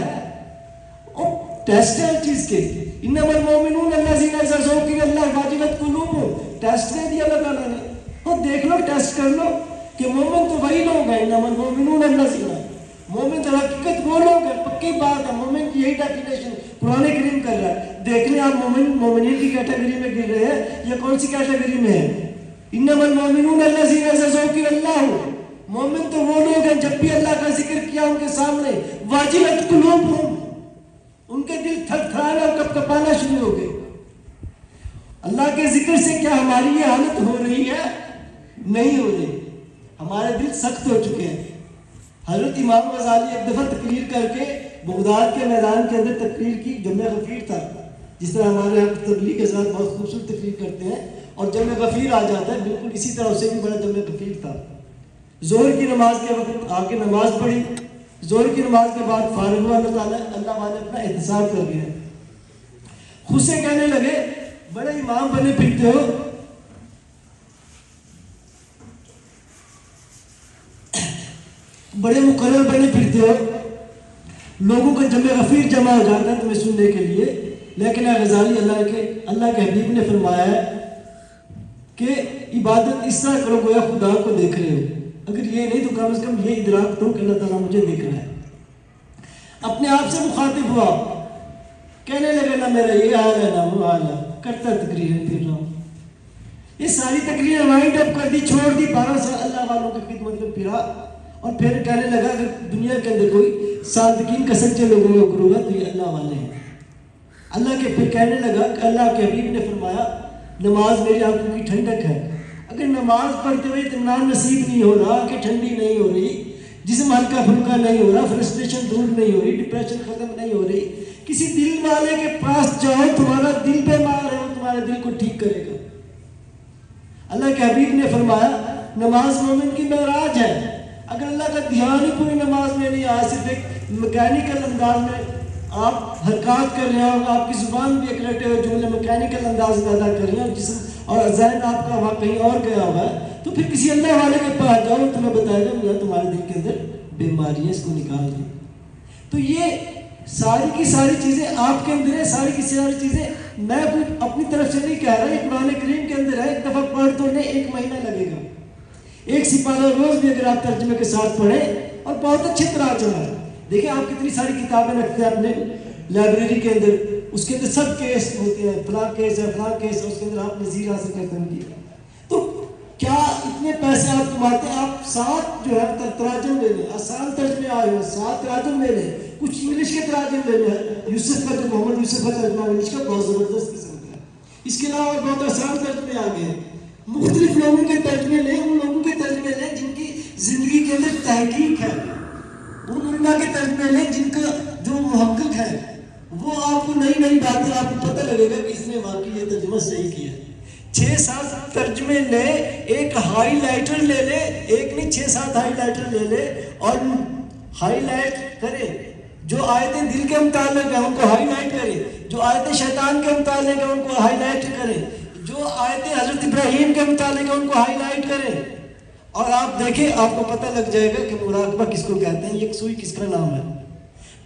اور ٹیسٹ ہے ہر چیز کے. انما المؤمنون الذین اذا ذکر اللہ وجلت قلوبہم. ٹیسٹ دے دیا اللہ تعالیٰ نے. اور دیکھ لو، ٹیسٹ کر لو کہ مومن تو وہی لوگ ہیں. انما المؤمنون الذین، مومن تو حقیقت وہ لوگ ہیں. پکی بات ہے، مومن کی یہی ڈیفینیشن قرآن کریم کر رہا ہے. دیکھ لیں آپ مومنین کی کیٹیگری میں گر رہے ہیں یا کون سی کیٹیگری میں ہے. انما المؤمنون الذین اذا ذکر اللہ، مومن تو وہ لوگ ہیں جب بھی اللہ کا ذکر کیا ان کے سامنے واجلت قلوبہم، ان کے دل تھر تھرانا اور کپ کپانا شروع ہو گئے. اللہ کے ذکر سے کیا ہماری یہ حالت ہو رہی ہے؟ نہیں ہو رہی. ہمارے دل سخت ہو چکے ہیں. حضرت امام غزالی ایک دفعہ تقریر کر کے بغداد کے میدان کے اندر تقریر کی. جمع غفیر تھا، جس طرح ہمارے یہاں تبلیغ کے ساتھ بہت خوبصورت تقریر کرتے ہیں، اور جمع غفیر آ جاتا ہے بالکل اسی طرح، اسے بھی بڑا جمع غفیر تھا. ظہر کی نماز کے وقت آ کے نماز پڑھی، زور کی نماز کے بعد فارغ ہوا اللہ تعالیٰ والے اپنا احتساب کر گیا. خود سے کہنے لگے بڑے امام بنے پھرتے ہو, بڑے مقرر بنے پھرتے ہو, لوگوں کا جمع غفیر جمع ہو جاتا ہے تمہیں سننے کے لیے, لیکن اے غزالی اللہ کے حبیب نے فرمایا ہے کہ عبادت اس طرح کرو گویا خدا کو دیکھ رہے ہو. اگر یہ نہیں تو کم از کم یہ ادراک کرو کہ اللہ تعالیٰ مجھے دیکھ رہا ہے. اپنے آپ سے مخاطب ہوا, کہنے لگے نہ میرا یہ حال ہے نہ وہ حال ہے, کرتا تقریریں پھر رہا ہوں. یہ ساری تقریریں وائنڈ اپ کر دی, چھوڑ دی, 12 سال اللہ والوں کی خدمت میں پھرا, اور پھر کہنے لگا اگر دنیا کے اندر کوئی صادقین کا سچے لوگوں میں کروں گا تو یہ اللہ والے ہیں. اللہ کے پھر کہنے لگا کہ اللہ کے حبیب نے فرمایا نماز میری آنکھوں کی ٹھنڈک ہے. اگر نماز پڑھتے ہوئے اطمینان نصیب نہیں ہو رہا, کہ ٹھنڈی نہیں ہو رہی, جسم ہلکا پھلکا نہیں ہو رہا, فرسٹریشن دور نہیں ہو رہی, ڈپریشن ختم نہیں ہو رہی, کسی دل والے کے پاس جاؤ, تمہارا دل بیمار ہے, وہ تمہارے دل کو ٹھیک کرے گا. اللہ کے حبیب نے فرمایا نماز مومن کی معراج ہے. اگر اللہ کا دھیان ہی پوری نماز میں نہیں آیا, صرف ایک میکینیکل انداز میں آپ حرکات کر رہے ہیں, اور آپ کی زبان بھی ایک رٹے ہوئے جملے میکینیکل انداز میں ادا کر رہے ہیں, اور جسم اور ذہن آپ کا وہاں کہیں اور گیا ہوا ہے, تو پھر کسی اللہ والے کے پاس جاؤ, تمہیں بتائے گا مجھے تمہارے دل کے اندر بیماری ہے, اس کو نکال دو. تو یہ ساری کی ساری چیزیں آپ کے اندر ہے, ساری کی ساری چیزیں میں اپنی طرف سے نہیں کہہ رہا, یہ قرآن کریم کے اندر ہے. ایک دفعہ پڑھ تو انہیں 1 مہینہ لگے گا, ایک سپارہ روز بھی اگر آپ ترجمے کے ساتھ پڑھیں, اور بہت اچھی طرح چلا. دیکھیں آپ کتنی ساری کتابیں رکھتے ہیں اپنے لائبریری کے اندر, اس کے اندر سب کیس ہوتے ہیں, فلاں کیس ہے, فلاں کیس ہے, اس کے اندر آپ نظیر حاصل کرتے ہیں. تو کیا اتنے پیسے آپ کماتے ہیں, آپ 7 جو ہے تراجم لے لیں, آسان ترجمے آئے ہیں, 7 تراجم لے لیں, کچھ انگلش کے تراجم لے لیں. یوسف کا جو محمد یوسف کا ترجمہ انگلش کا بہت زبردست قسم کا ہے. اس کے علاوہ بہت آسان ترجمے آ گئے. مختلف لوگوں کے ترجمے لیں, ان لوگوں کے ترجمے لیں جن کی زندگی کے اندر تحقیق ہے, ان علماء کے ترجمے لیں جن کا جو محقق ہے, وہ آپ کو نئی نئی باتیں آپ کو پتہ لگے گا کہ اس نے واقعی یہ ترجمہ صحیح کیا ہے. 6-7 ترجمے لے, ایک ہائی لائٹر لے لے, ایک نہیں 6-7 ہائی لائٹر لے لے, اور ہائی لائٹ کرے. جو آیتیں دل کے متعلق ہیں ان کو ہائی لائٹ کرے, جو آیتیں شیطان کے متعلق ہیں ان کو ہائی لائٹ کرے, جو آیتیں حضرت ابراہیم کے متعلق ہیں ان کو ہائی لائٹ کرے. اور آپ دیکھیں آپ کو پتہ لگ جائے گا کہ مراقبہ کس کو کہتے ہیں, یکسوئی کس کا نام ہے,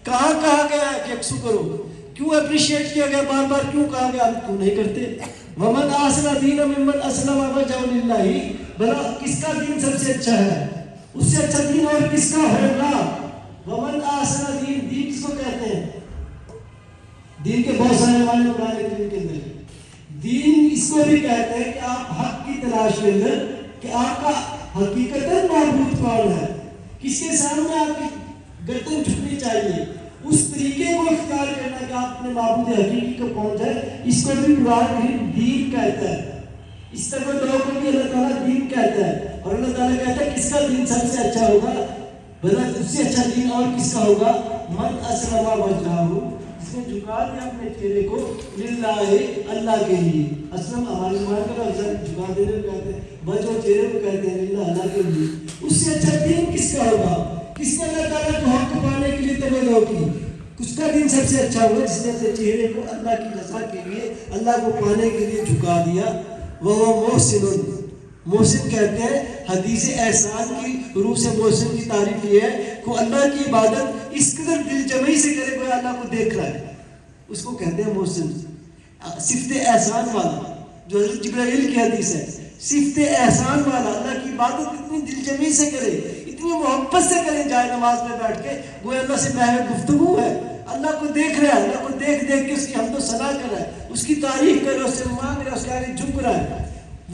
کہاں کہا گیا ہے کہ یکسو کرو, کیوں اپریشیٹ کیا گیا بار بار, کیوں کہا گیا, آپ کیوں نہیں کرتے. وَمَنْ أَحْسَنَ دِينًا مِمَّنْ أَسْلَمَ وَجْهَهُ لِلَّهِ, بھلا کس کا دین سب سے اچھا ہے, اس سے اچھا دین اور کس کا ہوگا. وَمَنْ أَحْسَنَ دِينًا, دین کس کو کہتے ہیں, دین کے بہت سارے معنی قرآن کریم کے اندر. دین اس کو بھی کہتے ہیں کہ آپ حق کی تلاش کے اندر, کہ آپ کا حقیقتاً معبود کون ہے, کس کے سامنے آپ کی گردن جھکنی چاہیے, اس طریقے کو اختیار کرنا کہ آپ اپنے معبود حقیقی کو پہنچ جائے, اس کو بھی قرآن کریم دین کہتا ہے. اس طرح لوگوں کو بھی اللہ تعالیٰ دین کہتا ہے, اور اللہ تعالیٰ کہتا ہے کس کا دین سب سے اچھا ہوگا, بھلا اس سے اچھا دین اور کس کا ہوگا. من اسلم وجہہ, اس نے جھکا دیا اپنے چہرے کو للہ, اللہ کے لیے. اسلم ہماری زبان کا لفظ جھکا دینے کو کہتے ہیں, وجہ چہرے کو کہتے ہیں للہ, اللہ کے لیے. اس سے اچھا دین کس کا ہوگا, کس نے اللہ تعالیٰ کو حق پانے کے لیے توجہ کی, اس کا دین سب سے اچھا ہوگا جس نے اپنے چہرے کو اللہ کی رضا کے لیے, اللہ کو پانے کے لیے جھکا دیا. وہ محسن, محسن کہتے ہیں حدیث احسان کی روح سے محسن کی تعریف یہ ہے کہ اللہ کی عبادت اس قدر دل جمعی سے کرے گویا اللہ کو دیکھ رہا ہے, اس کو کہتے ہیں محسن. صفت احسان والا جو حضرت جبرائیل کی حدیث ہے, صفت احسان والا اللہ کی عبادت اتنی دل جمعی سے کرے, اتنی محبت سے کرے, جائے نماز میں بیٹھ کے گویا اللہ سے محو گفتگو ہے, اللہ کو دیکھ رہا ہے, اللہ کو دیکھ دیکھ کے اس کی حمد و ثنا کر رہا ہے, اس کی تعریف کر رہا ہے, اس سے مانگ رہا ہے, اس کے آگے جھک رہا ہے.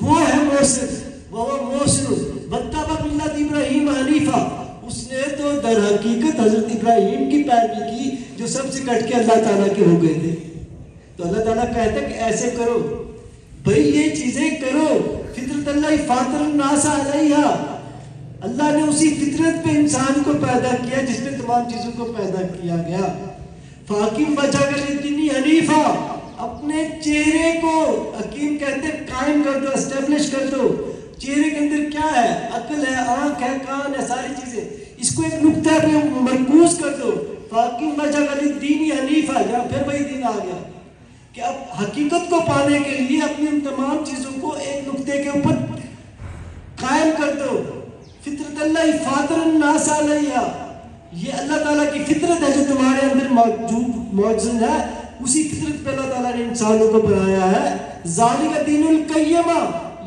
وہ ہے محسن. وہ محسن واتبع ملت ابراہیم حنیفا, اس نے تو در حقیقت حضرت ابراہیم کی پیروی کی جو سب سے کٹ کے اللہ تعالیٰ کے ہو گئے تھے. تو اللہ تعالیٰ کہتا ہے کہ ایسے کرو بھائی, یہ چیزیں کرو. فطرت اللہ فاطر الناس علیہا, اللہ نے اسی فطرت پہ انسان کو پیدا کیا جس پہ تمام چیزوں کو پیدا کیا گیا. فاقم وجہک للدین حنیفا, اپنے چہرے کو, حکیم کہتے ہیں قائم کر دو, اسٹیبلش کر دو. چہرے کے اندر کیا ہے, عقل ہے, آنکھ ہے, کان ہے, ساری چیزیں, اس کو ایک نقطہ پہ مرکوز کر دو. فاقم وجہک للدین حنیفا، جہاں پھر وہی دین آ گیا کہ اب حقیقت کو پانے کے لیے اپنی ان تمام چیزوں کو ایک نقطے کے اوپر قائم کر دو. فطرت اللہ فاطر الناس علیہ، یہ اللہ تعالیٰ کی فطرت ہے جو تمہارے اندر موجود ہے، اسی فطرت پہ اللہ تعالیٰ نے انسانوں کو بنایا ہے. ذالک دین القیمہ،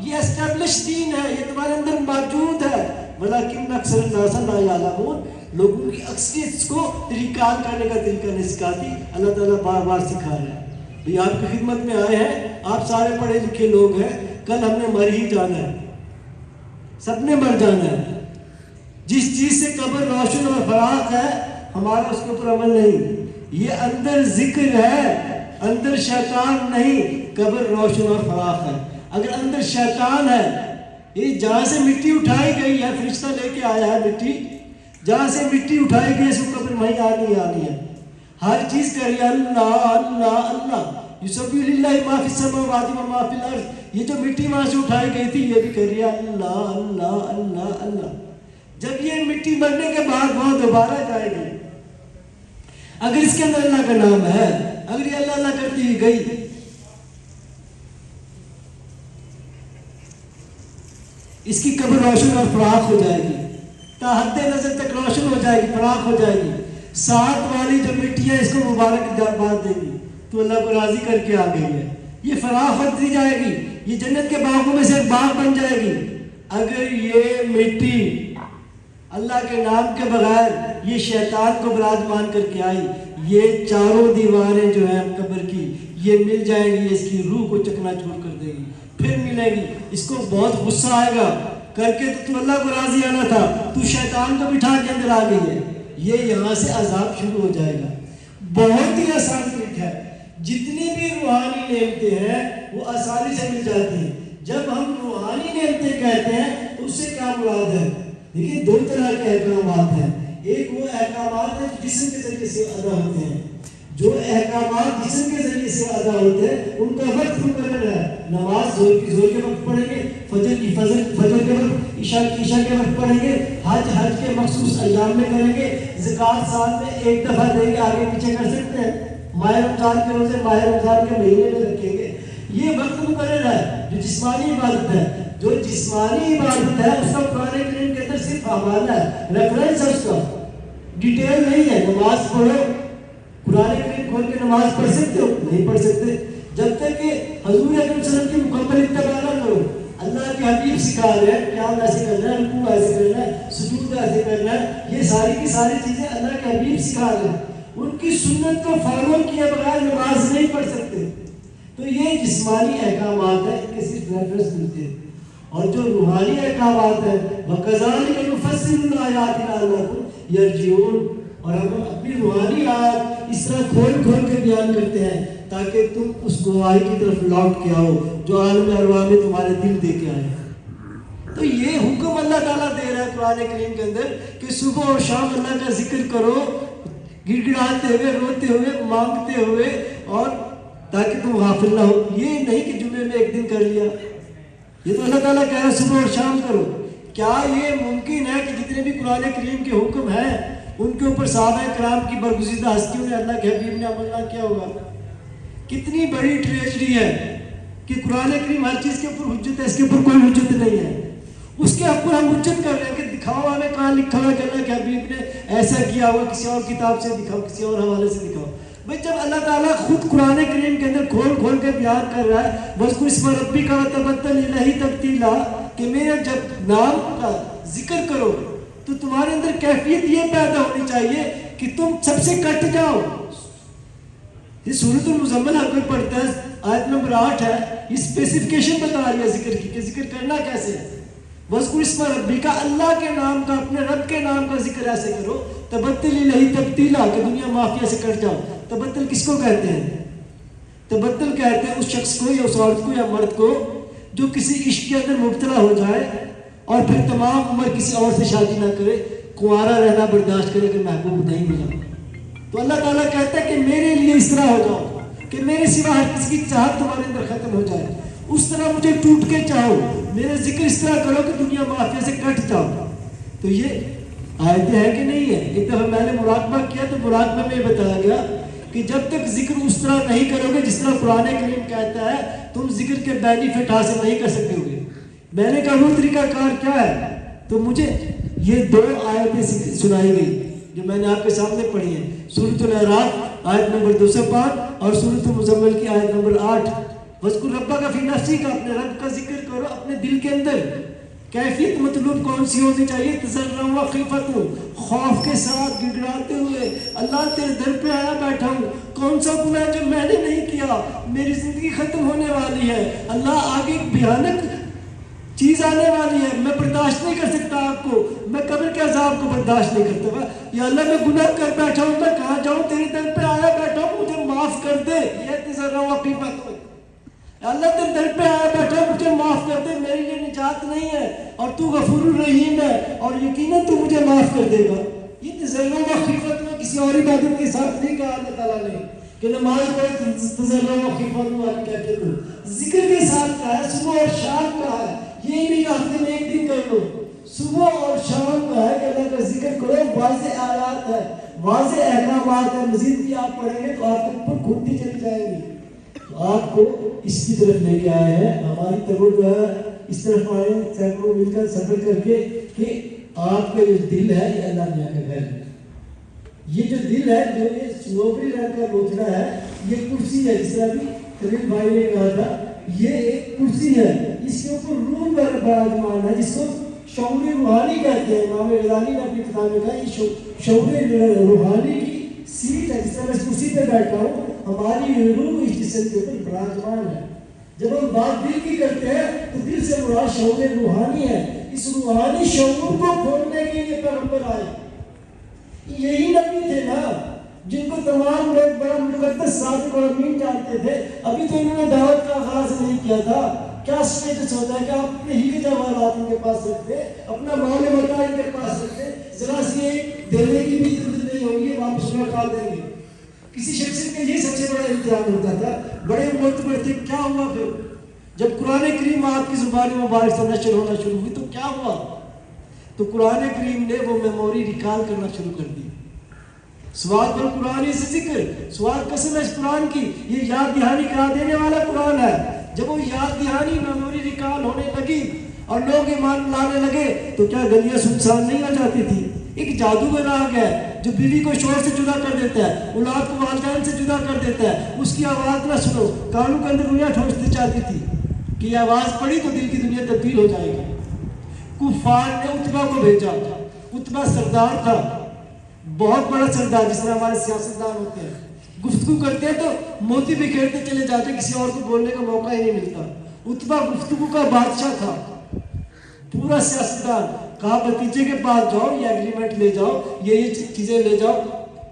یہ اسٹیبلش دین ہے، یہ تمہارے اندر موجود ہے. ولیکن اکثر الناس لا یعلمون، لوگوں کی اکثریت اس کو ریکال کرنے کا طریقہ نہیں سکھاتی. اللہ تعالیٰ بار بار سکھا رہا ہے. بھئی آپ کی خدمت میں آئے ہیں، آپ سارے پڑھے لکھے لوگ ہیں، کل ہم نے مر ہی جانا ہے، سب نے مر جانا ہے. جس چیز سے قبر روشن اور فراخ ہے، ہمارا اس کے اوپر عمل نہیں. یہ اندر ذکر ہے، اندر شیطان نہیں. قبر روشن اور فراخ ہے. اگر اندر شیطان ہے، یہ جہاں سے مٹی اٹھائی گئی ہے، فرشتہ لے کے آیا ہے مٹی، جہاں سے مٹی اٹھائی گئی ہے اس کو قبر وہیں آنی ہے. ہر چیز کہہ رہی ہے اللہ اللہ اللہ. یسبح للہ ما فی السماوات و ما فی الارض. یہ جو مٹی وہاں سے اٹھائی گئی تھی یہ بھی کہہ رہی ہے اللہ اللہ اللہ اللہ. جب یہ مٹی مرنے کے بعد وہاں دوبارہ جائے گی، اگر اس کے اندر اللہ کا نام ہے، اگر یہ اللہ اللہ کرتی ہوئی گئی، اس کی قبر روشن اور فراخ ہو جائے گی، تا حد نظر تک روشن ہو جائے گی، فراخ ہو جائے گی. ساتھ والی جو مٹی ہے اس کو مبارک بات دے گی، تو اللہ کو راضی کر کے آ گئی ہے. یہ فراخ ہوتی جائے گی، یہ جنت کے باغوں میں سے ایک باغ بن جائے گی. اگر یہ مٹی اللہ کے نام کے بغیر یہ شیطان کو براد مان کر کے آئی، یہ چاروں دیواریں جو ہیں قبر کی یہ مل جائیں گی، اس کی روح کو چکنا چور کر دے گی، پھر ملے گی. اس کو بہت غصہ آئے گا کر کے تو اللہ کو راضی آنا تھا، تو شیطان کو بٹھا کے اندر آ گئی ہے. یہ یہاں سے عذاب شروع ہو جائے گا. بہت ہی آسان ٹرک ہے. جتنی بھی روحانی نعمتیں ہیں وہ آسانی سے مل جاتی ہیں. جب ہم روحانی نعمتیں کہتے ہیں تو اس سے کیا مراد ہے؟ دیکھیے دو طرح کے احکامات ہیں. ایک وہ احکامات ہیں جو جسم کے ذریعے سے ادا ہوتے ہیں. جو احکامات جسم کے ذریعے سے ادا ہوتے ہیں ان کا وقت مقرر ہے. نماز زور کے وقت پڑھیں گے، فجر کے وقت، عشاء کے وقت پڑھیں گے، حج کے مخصوص ایام میں کریں گے، زکوٰۃ سال میں ایک دفعہ دیں گے، آگے پیچھے کر سکتے ہیں. ماہ رمضان کے روزے ماہ رمضان کے مہینے میں رکھیں گے. یہ وقت مقرر ہے جو جسمانی عبادت ہے. جو جسمانی عبادت ہے اس کا قرآن کریم کے اندر صرف حوالہ ہے، ریفرنس ہے، اس کا ڈیٹیل نہیں ہے. نماز پڑھو، قرآن کریم کھول کے نماز پڑھ سکتے ہو؟ نہیں پڑھ سکتے جب تک کہ حضور اکرم صلی اللہ علیہ وسلم کی مکمل اتباع نہ کرو. اللہ کے حبیب سکھا رہے ہیں قیام ایسے کرنا ہے، رکوع ایسے کرنا ہے، سجود ایسے کرنا ہے. یہ ساری کی ساری چیزیں اللہ کے حبیب سکھا رہے ہیں. ان کی سنت کو فالو کیے بغیر نماز نہیں پڑھ سکتے. تو یہ جسمانی احکامات ہیں، ان کے صرف ریفرنس ملتے ہیں. اور جو روحانی احکامات ہیں وَكَذَلِكَ نُفَصِّلُ الْآيَاتِ لَعَلَّكُمْ يَرْجِعُونَ، اور ہم اپنی روحانی آیات اس طرح کھول کے بیان کرتے ہیں تاکہ تم اس گواہی کی طرف لوٹ کے آؤ جو عالم ارواح میں تمہارے دل دے کے آئے. تو یہ حکم اللہ تعالیٰ دے رہا ہے قرآن کریم کے اندر کہ صبح اور شام اللہ کا ذکر کرو، گڑ گڑاتے ہوئے، روتے ہوئے، مانگتے ہوئے، اور تاکہ تم غافل نہ ہو. یہ نہیں کہ جمعے میں ایک دن کر لیا. یہ تو اللہ تعالیٰ کہہ رہا ہے صبح اور شام کرو. کیا یہ ممکن ہے کہ جتنے بھی قرآن کریم کے حکم ہیں ان کے اوپر صحابہ کرام کی برگزیدہ ہستیوں نے، اللہ کے حبیب نے عمل نہ کیا ہوگا؟ کتنی بڑی ٹریجڈی ہے کہ قرآن کریم ہر چیز کے اوپر حجت ہے، اس کے اوپر کوئی حجت نہیں ہے. اس کے اوپر ہم حجت کر رہے ہیں کہ دکھاؤ ہمیں کہاں لکھا ہوا کہ اللہ کے حبیب نے ایسا کیا ہوا. کسی اور کتاب سے دکھاؤ، کسی اور حوالے سے دکھاؤ. بھائی جب اللہ تعالیٰ خود قرآن کریم کے اندر کھول کے بیان کر رہا ہے وَاذْكُرِ اسْمَ رَبِّكَ وَتَبَتَّلْ إِلَيْهِ تَبْتِيلًا، کہ میرے جب نام کا ذکر کرو تو تمہارے اندر کیفیت یہ پیدا ہونی چاہیے کہ تم سب سے کٹ جاؤ. یہ سورۃ المزمل ہر کوئی پڑھتا ہے، آیت نمبر 8 ہے. یہ اسپیسیفکیشن بتا رہی ہے ذکر کی کہ ذکر کرنا کیسے ہے. وَاذْكُرِ اسْمَ رَبِّكَ، اللہ کے نام کا، اپنے رب کے نام کا ذکر ایسے کرو. تبتل إِلَيْهِ تبتیلا، کہ دنیا مافیا سے کٹ جاؤ. تبتل کس کو کہتے ہیں؟ تبتل کہتے ہیں اس شخص کو یا اس عورت کو یا مرد کو جو کسی عشق کے اندر مبتلا ہو جائے اور پھر تمام عمر کسی اور سے شادی نہ کرے، کنوارا رہنا برداشت کرے کہ محبوب نہیں ملا. تو اللہ تعالیٰ کہتا ہے کہ میرے لیے اس طرح ہو جاؤ کہ میرے سوا ہر کسی کی چاہت تمہارے اندر ختم ہو جائے. اس طرح مجھے ٹوٹ کے چاہو، میرے ذکر اس طرح کرو کہ دنیا معافیہ سے کٹ جاؤ. تو یہ آیتیں ہیں کہ نہیں ہے؟ ایک دفعہ میں نے مراقبہ کیا تو مراقبہ میں یہ بتایا گیا کہ جب تک ذکر اس طرح نہیں کرو گے جس طرح قرآن کریم کہتا ہے تم ذکر کے بینیفٹ حاصل نہیں کر سکتے ہوگے. میں نے کہا وہ طریقہ کار کیا ہے؟ تو مجھے یہ 2 آیتیں سنائی گئی جو میں نے آپ کے سامنے پڑھی ہیں. سورۃ الاعراف آیت نمبر 205 اور سورۃ المزمل کی آیت نمبر 8. وَاذْكُرْ رَبَّكَ فِي نَفْسِكَ، اپنے رب کا ذکر کرو اپنے دل کے اندر. کیفیت مطلوب کون سی ہونی چاہیے؟ تضرعاً وخیفۃ، خوف کے ساتھ گڑگڑاتے ہوئے اللہ تیرے در پہ آیا بیٹھا ہوں. کون سا گناہ جو میں نے نہیں کیا؟ میری زندگی ختم ہونے والی ہے اللہ، آگے ایک بھیانک چیز آنے والی ہے، میں برداشت نہیں کر سکتا آپ کو، میں قبر کے عذاب کو برداشت نہیں کرتا. یا اللہ میں گناہ کر بیٹھا ہوں، میں کہاں جاؤں؟ تیرے در پہ آیا بیٹھا ہوں، مجھے معاف کر دے. یہ تضرع وخیفۃ، اللہ تیرے در پہ آیا بیٹھا ہوں، مجھے معاف کر دے. میری یہ نجات نہیں ہے اور تو غفور الرحیم ہے اور یقیناً تو مجھے معاف کر دے گا. یہ تضرع وخیفۃ میں کسی اور عبادت کے ساتھ نہیں کہا اللہ تعالیٰ نے کہ نماز پڑھے تضرع وخیفۃ والی کہتے ہو. ذکر کے ساتھ کہا ہے، صبح اور شام کہا ہے. یہ نہیں ہفتے میں ایک دن کر لو، صبح اور شام کا ہے کہ اللہ کا ذکر کرو. واضح آیات ہے، واضح احکامات ہے. مزید بھی آپ پڑھیں گے تو آپ کے اوپر کھلتی چلی جائیں گی. تو آپ کو اس کی طرف لے کے آئے ہیں. ہماری توجہ ہے اس طرف آئے سینکڑوں مل کر سفر کر کے کہ آپ کا جو دل ہے یہ اللہ میاں کا گھر ہے. یہ جو دل ہے جو یہ سنوبری رنگ کا لوچنا ہے یہ کرسی ہے. جس طرح بھی خلیل بھائی نے کہا تھا یہ ایک کرسی ہے، اس کے اوپر روح براجمان ہے جس کو شعور روحانی کہتے ہیں. امام غزالی نے اپنی کتاب میں کہا یہ شعور روحانی کی سیٹ ہے. جس طرح میں اس کرسی پہ بیٹھا ہوں ہماری روح اس جسم کے اوپر براجمان ہے. جب ہم بات دل کی کرتے ہیں تو دل سے مراد شعور روحانی ہے. اس روحانی شعور کو کھولنے کے لیے پیغمبر آئے. یہی نبی تھے نا جن کو تمام لوگ بڑا مقدس صادق اور امین جانتے تھے. ابھی تو انہوں نے دعوت کا آغاز نہیں کیا تھا. کیا اسٹیٹس ہوتا ہے کہ آپ اپنے ہی کے جواہرات ان کے پاس رکھتے، اپنا مال متا ان کے پاس رکھتے، ذرا سی دینے کی بھی ضرورت نہیں ہوگی، واپس لوٹا دیں گے. کسی شخص کے یہ سب سے بڑا امتحان ہوتا تھا. بڑے معتبر تھے. کیا ہوا پھر جب قرآن کریم آپ کی زبان مبارک سے نشر ہونا شروع ہوئی تو کیا ہوا؟ تو قرآن کریم نے وہ میموری ریکال کرنا شروع کر دی. سواد پر قرآن سے ذکر، سواد قسم ہے اس قرآن کی، یہ یاد دہانی کرا دینے والا قرآن ہے. جب وہ یاد دہانی میموری ریکال ہونے لگی اور لوگ ایمان لانے لگے تو کیا گلیاں سنسان نہیں آ جاتی تھی؟ ایک جادوگر آ گیا جو بیوی کو شوہر سے جدا کر دیتا ہے، اولاد کو والدین سے جدا کر دیتا ہے. اس کی آواز نہ سنو، کانوں کے اندر رویاں ٹھونستی چاہتی تھی کہ یہ آواز پڑی تو دل کی دنیا تبدیل ہو جائے گی. کفار نے عتبہ کو بھیجا. عتبہ سردار تھا، بہت بڑا سردار، جس طرح ہمارے سیاستدان ہوتے ہیں. گفتگو کرتے ہیں تو موتی بکھیرتے چلے جاتے، کسی اور کو بولنے کا موقع ہی نہیں ملتا. عتبہ گفتگو کا بادشاہ تھا، پورا سیاستدان. کہا بھتیجے کے پاس جاؤ، یہ ایگریمنٹ لے جاؤ، یہ چیزیں لے جاؤ.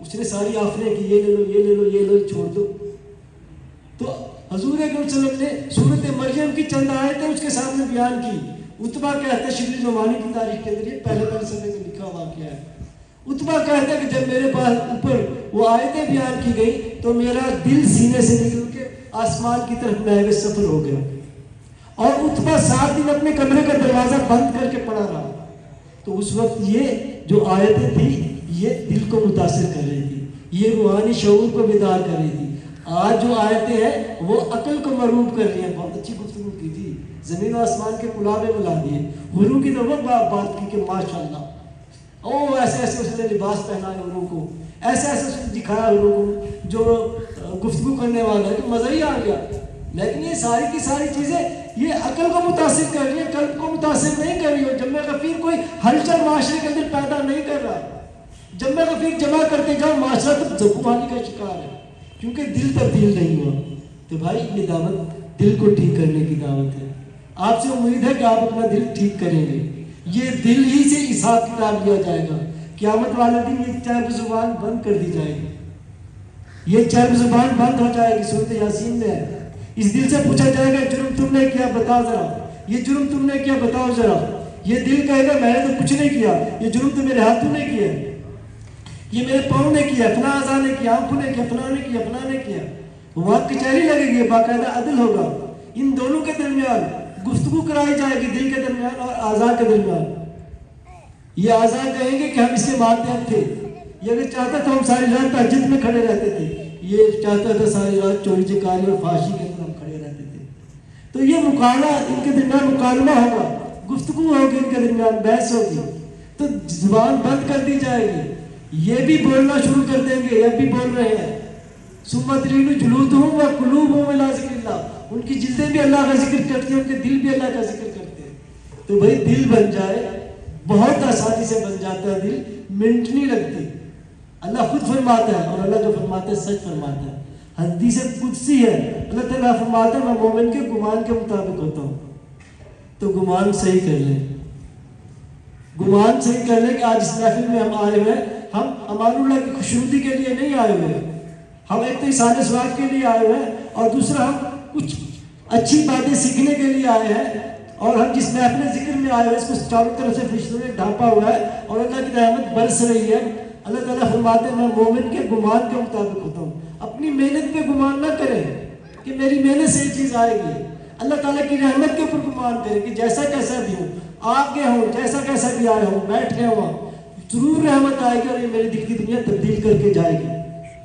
اس نے ساری آفریں کی، یہ لے لو یہ لے لو یہ لو چھوڑ دو. تو حضور اکرم صلی اللہ علیہ وسلم نے سورۃ مریم کی چند آیتیں اس کے سامنے بیان کی. عتبہ کہتے ہیں شبلی نعمانی کی تاریخ کے اندر یہ پہلے صفحے میں لکھا واقعہ ہے. عتبہ کہتا ہے کہ جب میرے پاس اوپر وہ آیتیں بیان کی گئی تو میرا دل سینے سے نکل کے آسمان کی طرف محو سفر ہو گیا. اور عتبہ 7 دن اپنے کمرے کا دروازہ بند کر کے پڑا رہا. تو اس وقت یہ جو آیتیں تھی یہ دل کو متاثر کر رہی تھی، یہ روحانی شعور کو بیدار کر رہی تھی. آج جو آیتیں ہیں وہ عقل کو مروب کر رہی ہیں. بہت اچھی گفتگو کی تھی، زمین و آسمان کے کلابے ملا دیے. حوروں کی تو وہ بات کی کہ ماشاءاللہ او ایسے ایسے اس نے لباس پہنا ہے حوروں کو، ایسے ایسے اس نے دکھایا حوروں کو جو گفتگو کرنے والا ہے کہ مزہ ہی آ گیا. لیکن یہ ساری کی ساری چیزیں یہ عقل کو متاثر کر رہی ہے، قلب کو متاثر نہیں کر رہی. جمع غفیر کوئی ہلچل معاشرے کے اندر پیدا نہیں کر رہا. جمع غفیر جمع کرتے جاؤ، معاشرہ تو ذبوحانی کا شکار ہے کیونکہ دل تبدیل نہیں ہوا. تو بھائی یہ دعوت دل کو ٹھیک کرنے کی دعوت ہے. آپ سے امید ہے کہ آپ اپنا دل ٹھیک کریں گے. یہ دل ہی سے حساب کتاب لیا جائے گا. قیامت والے دن یہ چرب زبان بند کر دی جائے گی، یہ چرب زبان بند ہو جائے گی. سورۃ یاسین میں ہے. اس دل سے پوچھا جائے گا جرم تم نے کیا بتا ذرا، یہ جرم تم نے کیا بتاؤ ذرا. یہ دل کہے گا میں نے تو کچھ نہیں کیا، یہ جرم تو میرے ہاتھوں نے کیا، یہ میرے پاؤں نے کیا، فلاں اعضاء نے کیا، آنکھوں نے کیا، فلاں نے کیا، فلاں نے کیا. وہاں کچہری لگے گی، باقاعدہ عدل ہوگا. ان دونوں کے درمیان گفتگو کرائی جائے گی، دل کے درمیان اور اعضاء کے درمیان. یہ آزاد کہیں گے کہ ہم اس کے ماتحت تھے. یہ اگر چاہتا تھا ہم ساری رات تہجد میں کھڑے رہتے تھے. یہ چاہتا تھا ساری رات چوری چکاری اور فحاشی کے اندر ہم کھڑے رہتے تھے. تو یہ مکالمہ ان کے درمیان مکالمہ ہوگا, گفتگو ہوگی ان کے درمیان, بحث ہوگی. تو زبان بند کر دی جائے گی. یہ بھی بولنا شروع کر دیں گے, یہ بھی بول رہے ہیں. ثم تلین جلودہم وقلوبہم الی ذکر اللہ. ان کی جلدیں بھی اللہ کا ذکر کرتی ہیں, ان کے دل بھی اللہ کا ذکر کرتے ہیں. تو بھائی دل بن جائے, بہت آسانی سے بن جاتا ہے دل, منٹ نہیں لگتی. اللہ خود فرماتا ہے, اور اللہ جو فرماتا ہے سچ فرماتا ہے. حدیث قدسی ہے, اللہ تعالیٰ فرماتا ہے میں مومن کے گمان کے مطابق ہوتا ہوں. تو گمان صحیح کر لیں, گمان صحیح کر لیں کہ آج اس محفل میں ہم آئے ہوئے, ہم امان اللہ کی خوشنودی کے لیے نہیں آئے ہوئے. ہم ایک تو احسان ثواب کے لیے آئے ہوئے ہیں, اور دوسرا ہم کچھ اچھی باتیں سیکھنے کے لیے آئے ہیں. اور ہم جس محفل ذکر میں آئے ہوئے اس کو چاروں طرف سے فرشتوں نے ڈھانپا ہوا ہے, اور اللہ کی رحمت برس رہی ہے. اللہ تعالیٰ فرماتے ہیں میں مومن کے گمان کے مطابق ہوتا ہوں. اپنی محنت پہ گمان نہ کریں کہ میری محنت سے یہ چیز آئے گی. اللہ تعالیٰ کی رحمت کے اوپر گمان کریں کہ جیسا کیسا بھی ہوں, آپ گئے ہوں, جیسا کیسا بھی آئے ہوں, بیٹھ گئے ہوں, ضرور رحمت آئے گی اور یہ میری دل کی دنیا تبدیل کر کے جائے گی.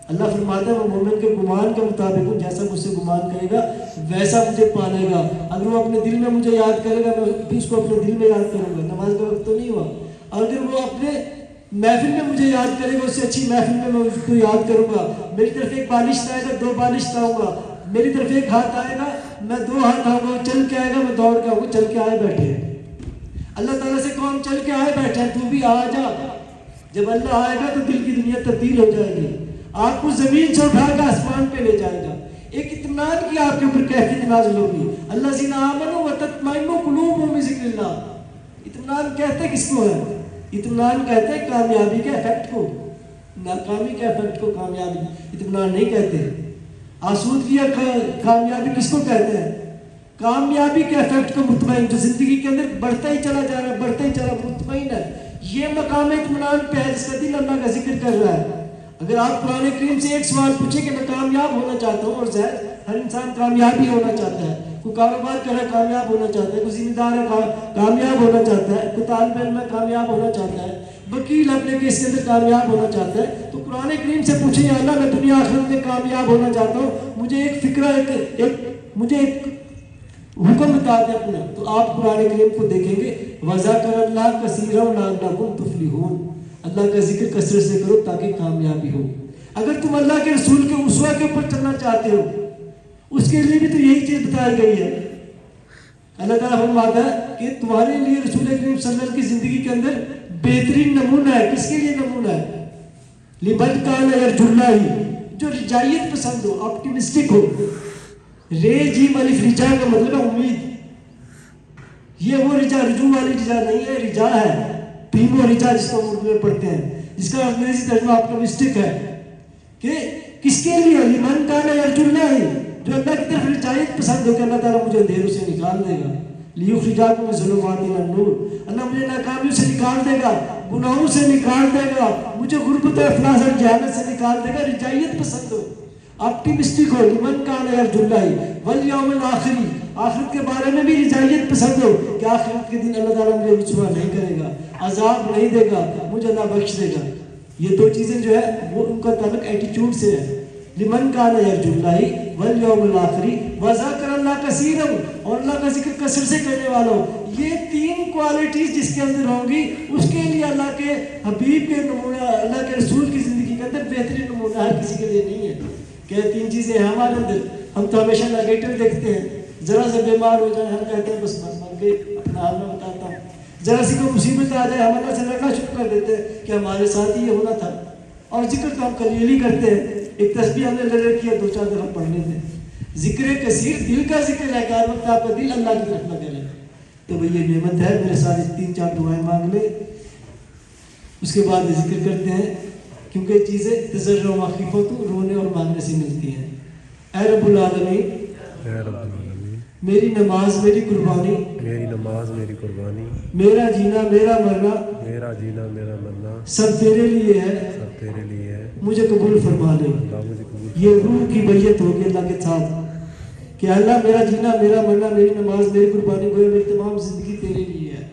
اللہ فرماتا ہے وہ مومن کے گمان کے مطابق ہوں, جیسا مجھ سے گمان کرے گا ویسا مجھے پالے گا. اگر وہ اپنے دل میں مجھے یاد کرے گا میں بھی اس کو اپنے دل میں یاد کروں گا. نماز کا وقت تو نہیں ہوا. اگر وہ اپنے محفل میں مجھے یاد کرے گا, اس سے اچھی محفل میں میں اس کو یاد کروں گا. میری طرف ایک بالشت آئے گا, 2 بالشت آؤں گا. میری طرف ایک ہاتھ آئے گا, میں 2 ہاتھ آؤں گا. چل کے آئے گا, میں دوڑ کے آؤں گا. چل کے آئے بیٹھے. اللہ تعالیٰ سے کون چل کے آئے بیٹھے ہیں, تو بھی آ جا. جب اللہ آئے گا تو دل کی دنیا تبدیل ہو جائے گی. آپ کو زمین سے اٹھا کر آسمان پہ لے جائے گا. ایک اطمینان کی آپ کے اوپر کیفیت نازل ہوگی. الذین آمنوا وتطمئن قلوبہم بذکر اللہ. اطمینان کہتے کس کو ہے؟ اطمینان کہتے ہیں کامیابی کے افیکٹ کو, ناکامی کے افیکٹ کو کامیابی اطمینان نہیں کہتے. آسودگی کامیابی کس کو کہتے ہیں؟ کامیابی کے افیکٹ کو مطمئن, جو زندگی کے اندر بڑھتا ہی چلا جا رہا ہے, بڑھتا ہی چلا, مطمئن ہے. یہ مقام اطمینان پہ ہے جس کا دل اللہ کا ذکر کر رہا ہے. اگر آپ قرآن کریم سے ایک سوال پوچھیں کہ میں کامیاب ہونا چاہتا ہوں, اور ظاہر ہر انسان کامیابی ہونا چاہتا ہے. کوئی کاروبار کر رہا ہے کامیاب ہونا چاہتا ہے, کوئی ذمہ دار ہے کامیاب ہونا چاہتا ہے, کوئی طالب علم کامیاب ہونا چاہتا ہے, وکیل اپنے کیس کے اندر کامیاب ہونا چاہتا ہے. تو قرآن کریم سے پوچھیں یا اللہ میں دنیا آخرت میں کامیاب ہونا چاہتا ہوں, مجھے ایک فکرہ مجھے ایک حکم بتا دیں اپنا. تو آپ قرآن کریم کو دیکھیں گے, وَذَكَرَ اللَّهَ كَثِيرًا لَعَلَّكُمْ تُفْلِحُونَ. اللہ کا ذکر کثرت سے کرو تاکہ کامیابی ہو. اگر تم اللہ کے رسول کے اسوہ کے اوپر چلنا چاہتے ہو, اس کے لیے بھی تو یہی چیز بتائی گئی ہے. اللہ تعالیٰ فرماتا ہے کہ تمہارے لیے رسول کریم صلی اللہ علیہ وسلم کی زندگی کے اندر بہترین نمونہ ہے. کس کے لیے نمونہ ہے؟ لِمَنْ كَانَ يَرْجُو اللَّهَ, جو رجائیت پسند ہو, آپٹیمسٹک ہو. جیم الف رجا کا مطلب ہے امید. یہ وہ رجا رجوع والی رجا نہیں ہے, رجا ہے پریمو رجا جس کو اردو میں پڑھتے ہیں, جس کا انگریزی ترجمہ آپٹیمسٹک ہے. کہ کس کے لیے؟ لمن کان یرجو اللہ, جو اللہ کی طرف رجائیت پسند ہو کہ اللہ تعالیٰ مجھے اندھیروں سے نکال دے گا. لیخرجاکم من الظلمات الى النور, اللہ مجھے ناکامیوں سے نکال دے گا, گناہوں سے نکال دے گا, مجھے غربت و افلاس اور جہالت سے نکال دے گا. رجائیت پسند ہو, آپٹیمسٹک ہو. لمن کان یرجو اللہ والیوم الاخر, آخرت کے بارے میں بھی رجائیت پسند ہو کہ آخرت کے دن اللہ تعالیٰ مجھے رسوا نہیں کرے گا, عذاب نہیں دے گا, مجھے اللہ بخش دے گا. یہ 2 چیزیں جو ہے وہ ان کا تعلق ایٹیٹیوڈ سے ہے. لمن کان یرجو اللہ والیوم الاخر وذکر اللہ کثیرا, اور اللہ کا ذکر کثرت سے کرنے والوں. یہ 3 کوالٹیز جس کے اندر ہوں گی اس کے لیے اللہ کے حبیب کے نمونہ, اللہ کے رسول کی زندگی کے اندر بہترین نمونہ ہر کسی کے لیے نہیں ہے. کہ 3 چیزیں ہیں ہمارے اندر. ہم تو ہمیشہ نیگیٹو دیکھتے ہیں, ذرا سے بیمار ہو جائے ہم کہتے ہیں بس مر گئے, اپنا حال میں بتاتا ہوں. ذرا سی کوئی مصیبت آ جائے ہم اللہ سے لڑنا شروع کر دیتے ہیں کہ ہمارے ساتھ ہی یہ ہونا تھا. اور ذکر تو ہم قلیل کرتے ہیں, ایک تسبیح ہم نے لڑ رکھی ہے 2-4 دفعہ پڑھنے میں. ذکر کثیر دل کا ذکر ہے کہ ہر وقت آپ کا دل اللہ کی طرف لگے رہے. تو بھئی یہ نعمت ہے, میرے ساتھ 3-4 دعائیں مانگ لیں, اس کے بعد ذکر کرتے ہیں. کیونکہ یہ چیزیں تضرع و خفت رونے اور مانگنے سے ملتی ہیں. اے رب العالمین, میری نماز میری قربانی, میری نماز میری قربانی, میرا جینا میرا مرنا, میرا جینا میرا مرنا سب تیرے لیے ہے, سب تیرے لیے ہے. مجھے قبول فرما لے. اللہ مجھے قبول. یہ روح کی بیعت ہوگی اللہ کے ساتھ کہ اللہ میرا جینا میرا مرنا, میری نماز میری قربانی, میری تمام زندگی تیرے لیے ہے.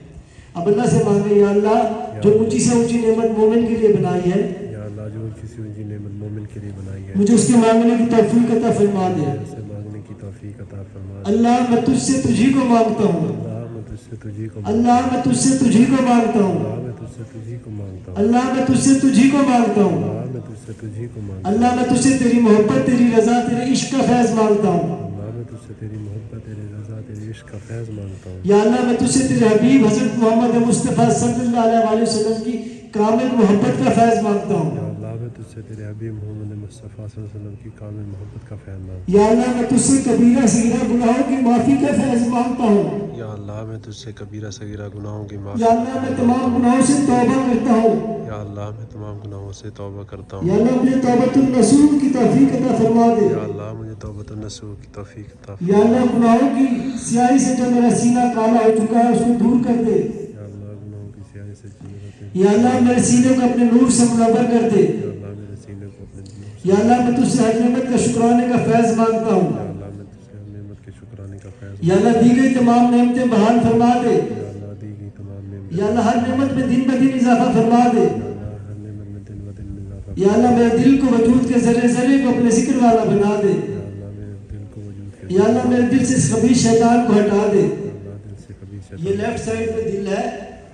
اب اللہ سے مانگے یا اللہ جو اونچی سے اونچی نعمت مومن کے لیے بنائی ہے یا اللہ جو کسی اونچی نعمت مومن کے لیے بنائی ہے مجھے اس کے مانگنے کی توفیق عطا فرما دے اسے مانگنے کی توفیق عطا فرما دے اللہ میں تجھ سے تجھی کو مانگتا ہوں اللہ میں تجھ سے تجھی کو اللہ میں تجھ سے تجھی کو مانگتا ہوں اللہ میں تجھ سے تجھی کو مانگتا ہوں اللہ میں تجھ سے تجھی کو مانگتا ہوں اللہ میں تجھ سے تجھی کو مانگتا ہوں اللہ میں تجھ سے تیری محبت تیری رضا تیرے عشق کا فیض مانگتا ہوں اللہ میں تجھ سے تیری محبت تیری رضا تیری عشق کا فیض مانگتا ہوں یا اللہ میں تجھ سے تیرے حبیب حضرت محمد مصطفیٰ صلی اللہ علیہ وسلم کی کامل محبت کا فیض مانگتا ہوں یا اللہ میں تجھ سے تیرے حبیب محمد مصطفیٰ صلی اللہ علیہ وسلم کی کامل محبت کا فیض مانگتا ہوں یا اللہ میں تجھ سے کبیرہ صغیرہ گناہوں کی معافی کا فیض مانگتا ہوں یا اللہ میں تجھ سے کبیرہ صغیرہ گناہوں کی معافی یا اللہ میں تمام گناہوں سے توبہ کرتا ہوں یا اللہ میں تمام گناہوں سے توبہ کرتا ہوں یا اللہ مجھے توبۃ النصوح کی توفیق عطا فرما دے یا اللہ مجھے توبۃ النصوح کی توفیق عطا فرما یا اللہ گناہوں کی سیاہی سے جو میرا سینہ کالا ہو چکا ہے اس کو دور کر دے یا اللہ گناہوں کی سیاہی سے چیزیں یا اللہ میرے سینے کو اپنے نور سے منور کر دے یا اللہ میرے سینے کو اپنے دلوں سے یا اللہ میں تجھ سے ہر نعمت کا شکرانے کا فیض مانگتا ہوں یا اللہ میں تجھ سے نعمت کے شکرانے کا فیض یا اللہ دی گئی تمام نعمتیں بحال فرما دے یا اللہ دی گئی تمام نعمتیں یا اللہ ہر نعمت میں دن بدن اضافہ فرما دے یا اللہ ہر نعمت میں دن و دن اضافہ یا اللہ میرے دل کو وجود کے ذرے ذرے کو اپنے ذکر والا بنا دے یا اللہ میرے دل کو وجود کے یا اللہ میرے دل سے خبیث شیطان کو ہٹا دے یا اللہ دل سے کبھی یہ شیطان لیفٹ سائڈ میں دل ہے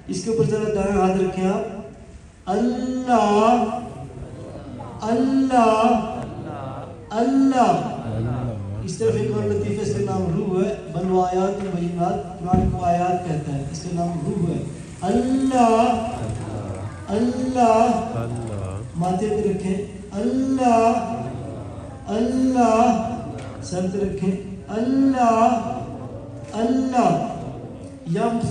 اس کے اوپر ذرا دائیں ہاتھ رکھیں آپ اللہ اللہ اللہ اس طرف ایک اور لطیفہ اس کا نام روح ہے بنو آیات و بینات قرآن کو آیات کہتا ہے اس کا نام روح ہے اللہ اللہ اللہ ماتھے پہ رکھیں اللہ اللہ سر پہ رکھیں اللہ اللہ یا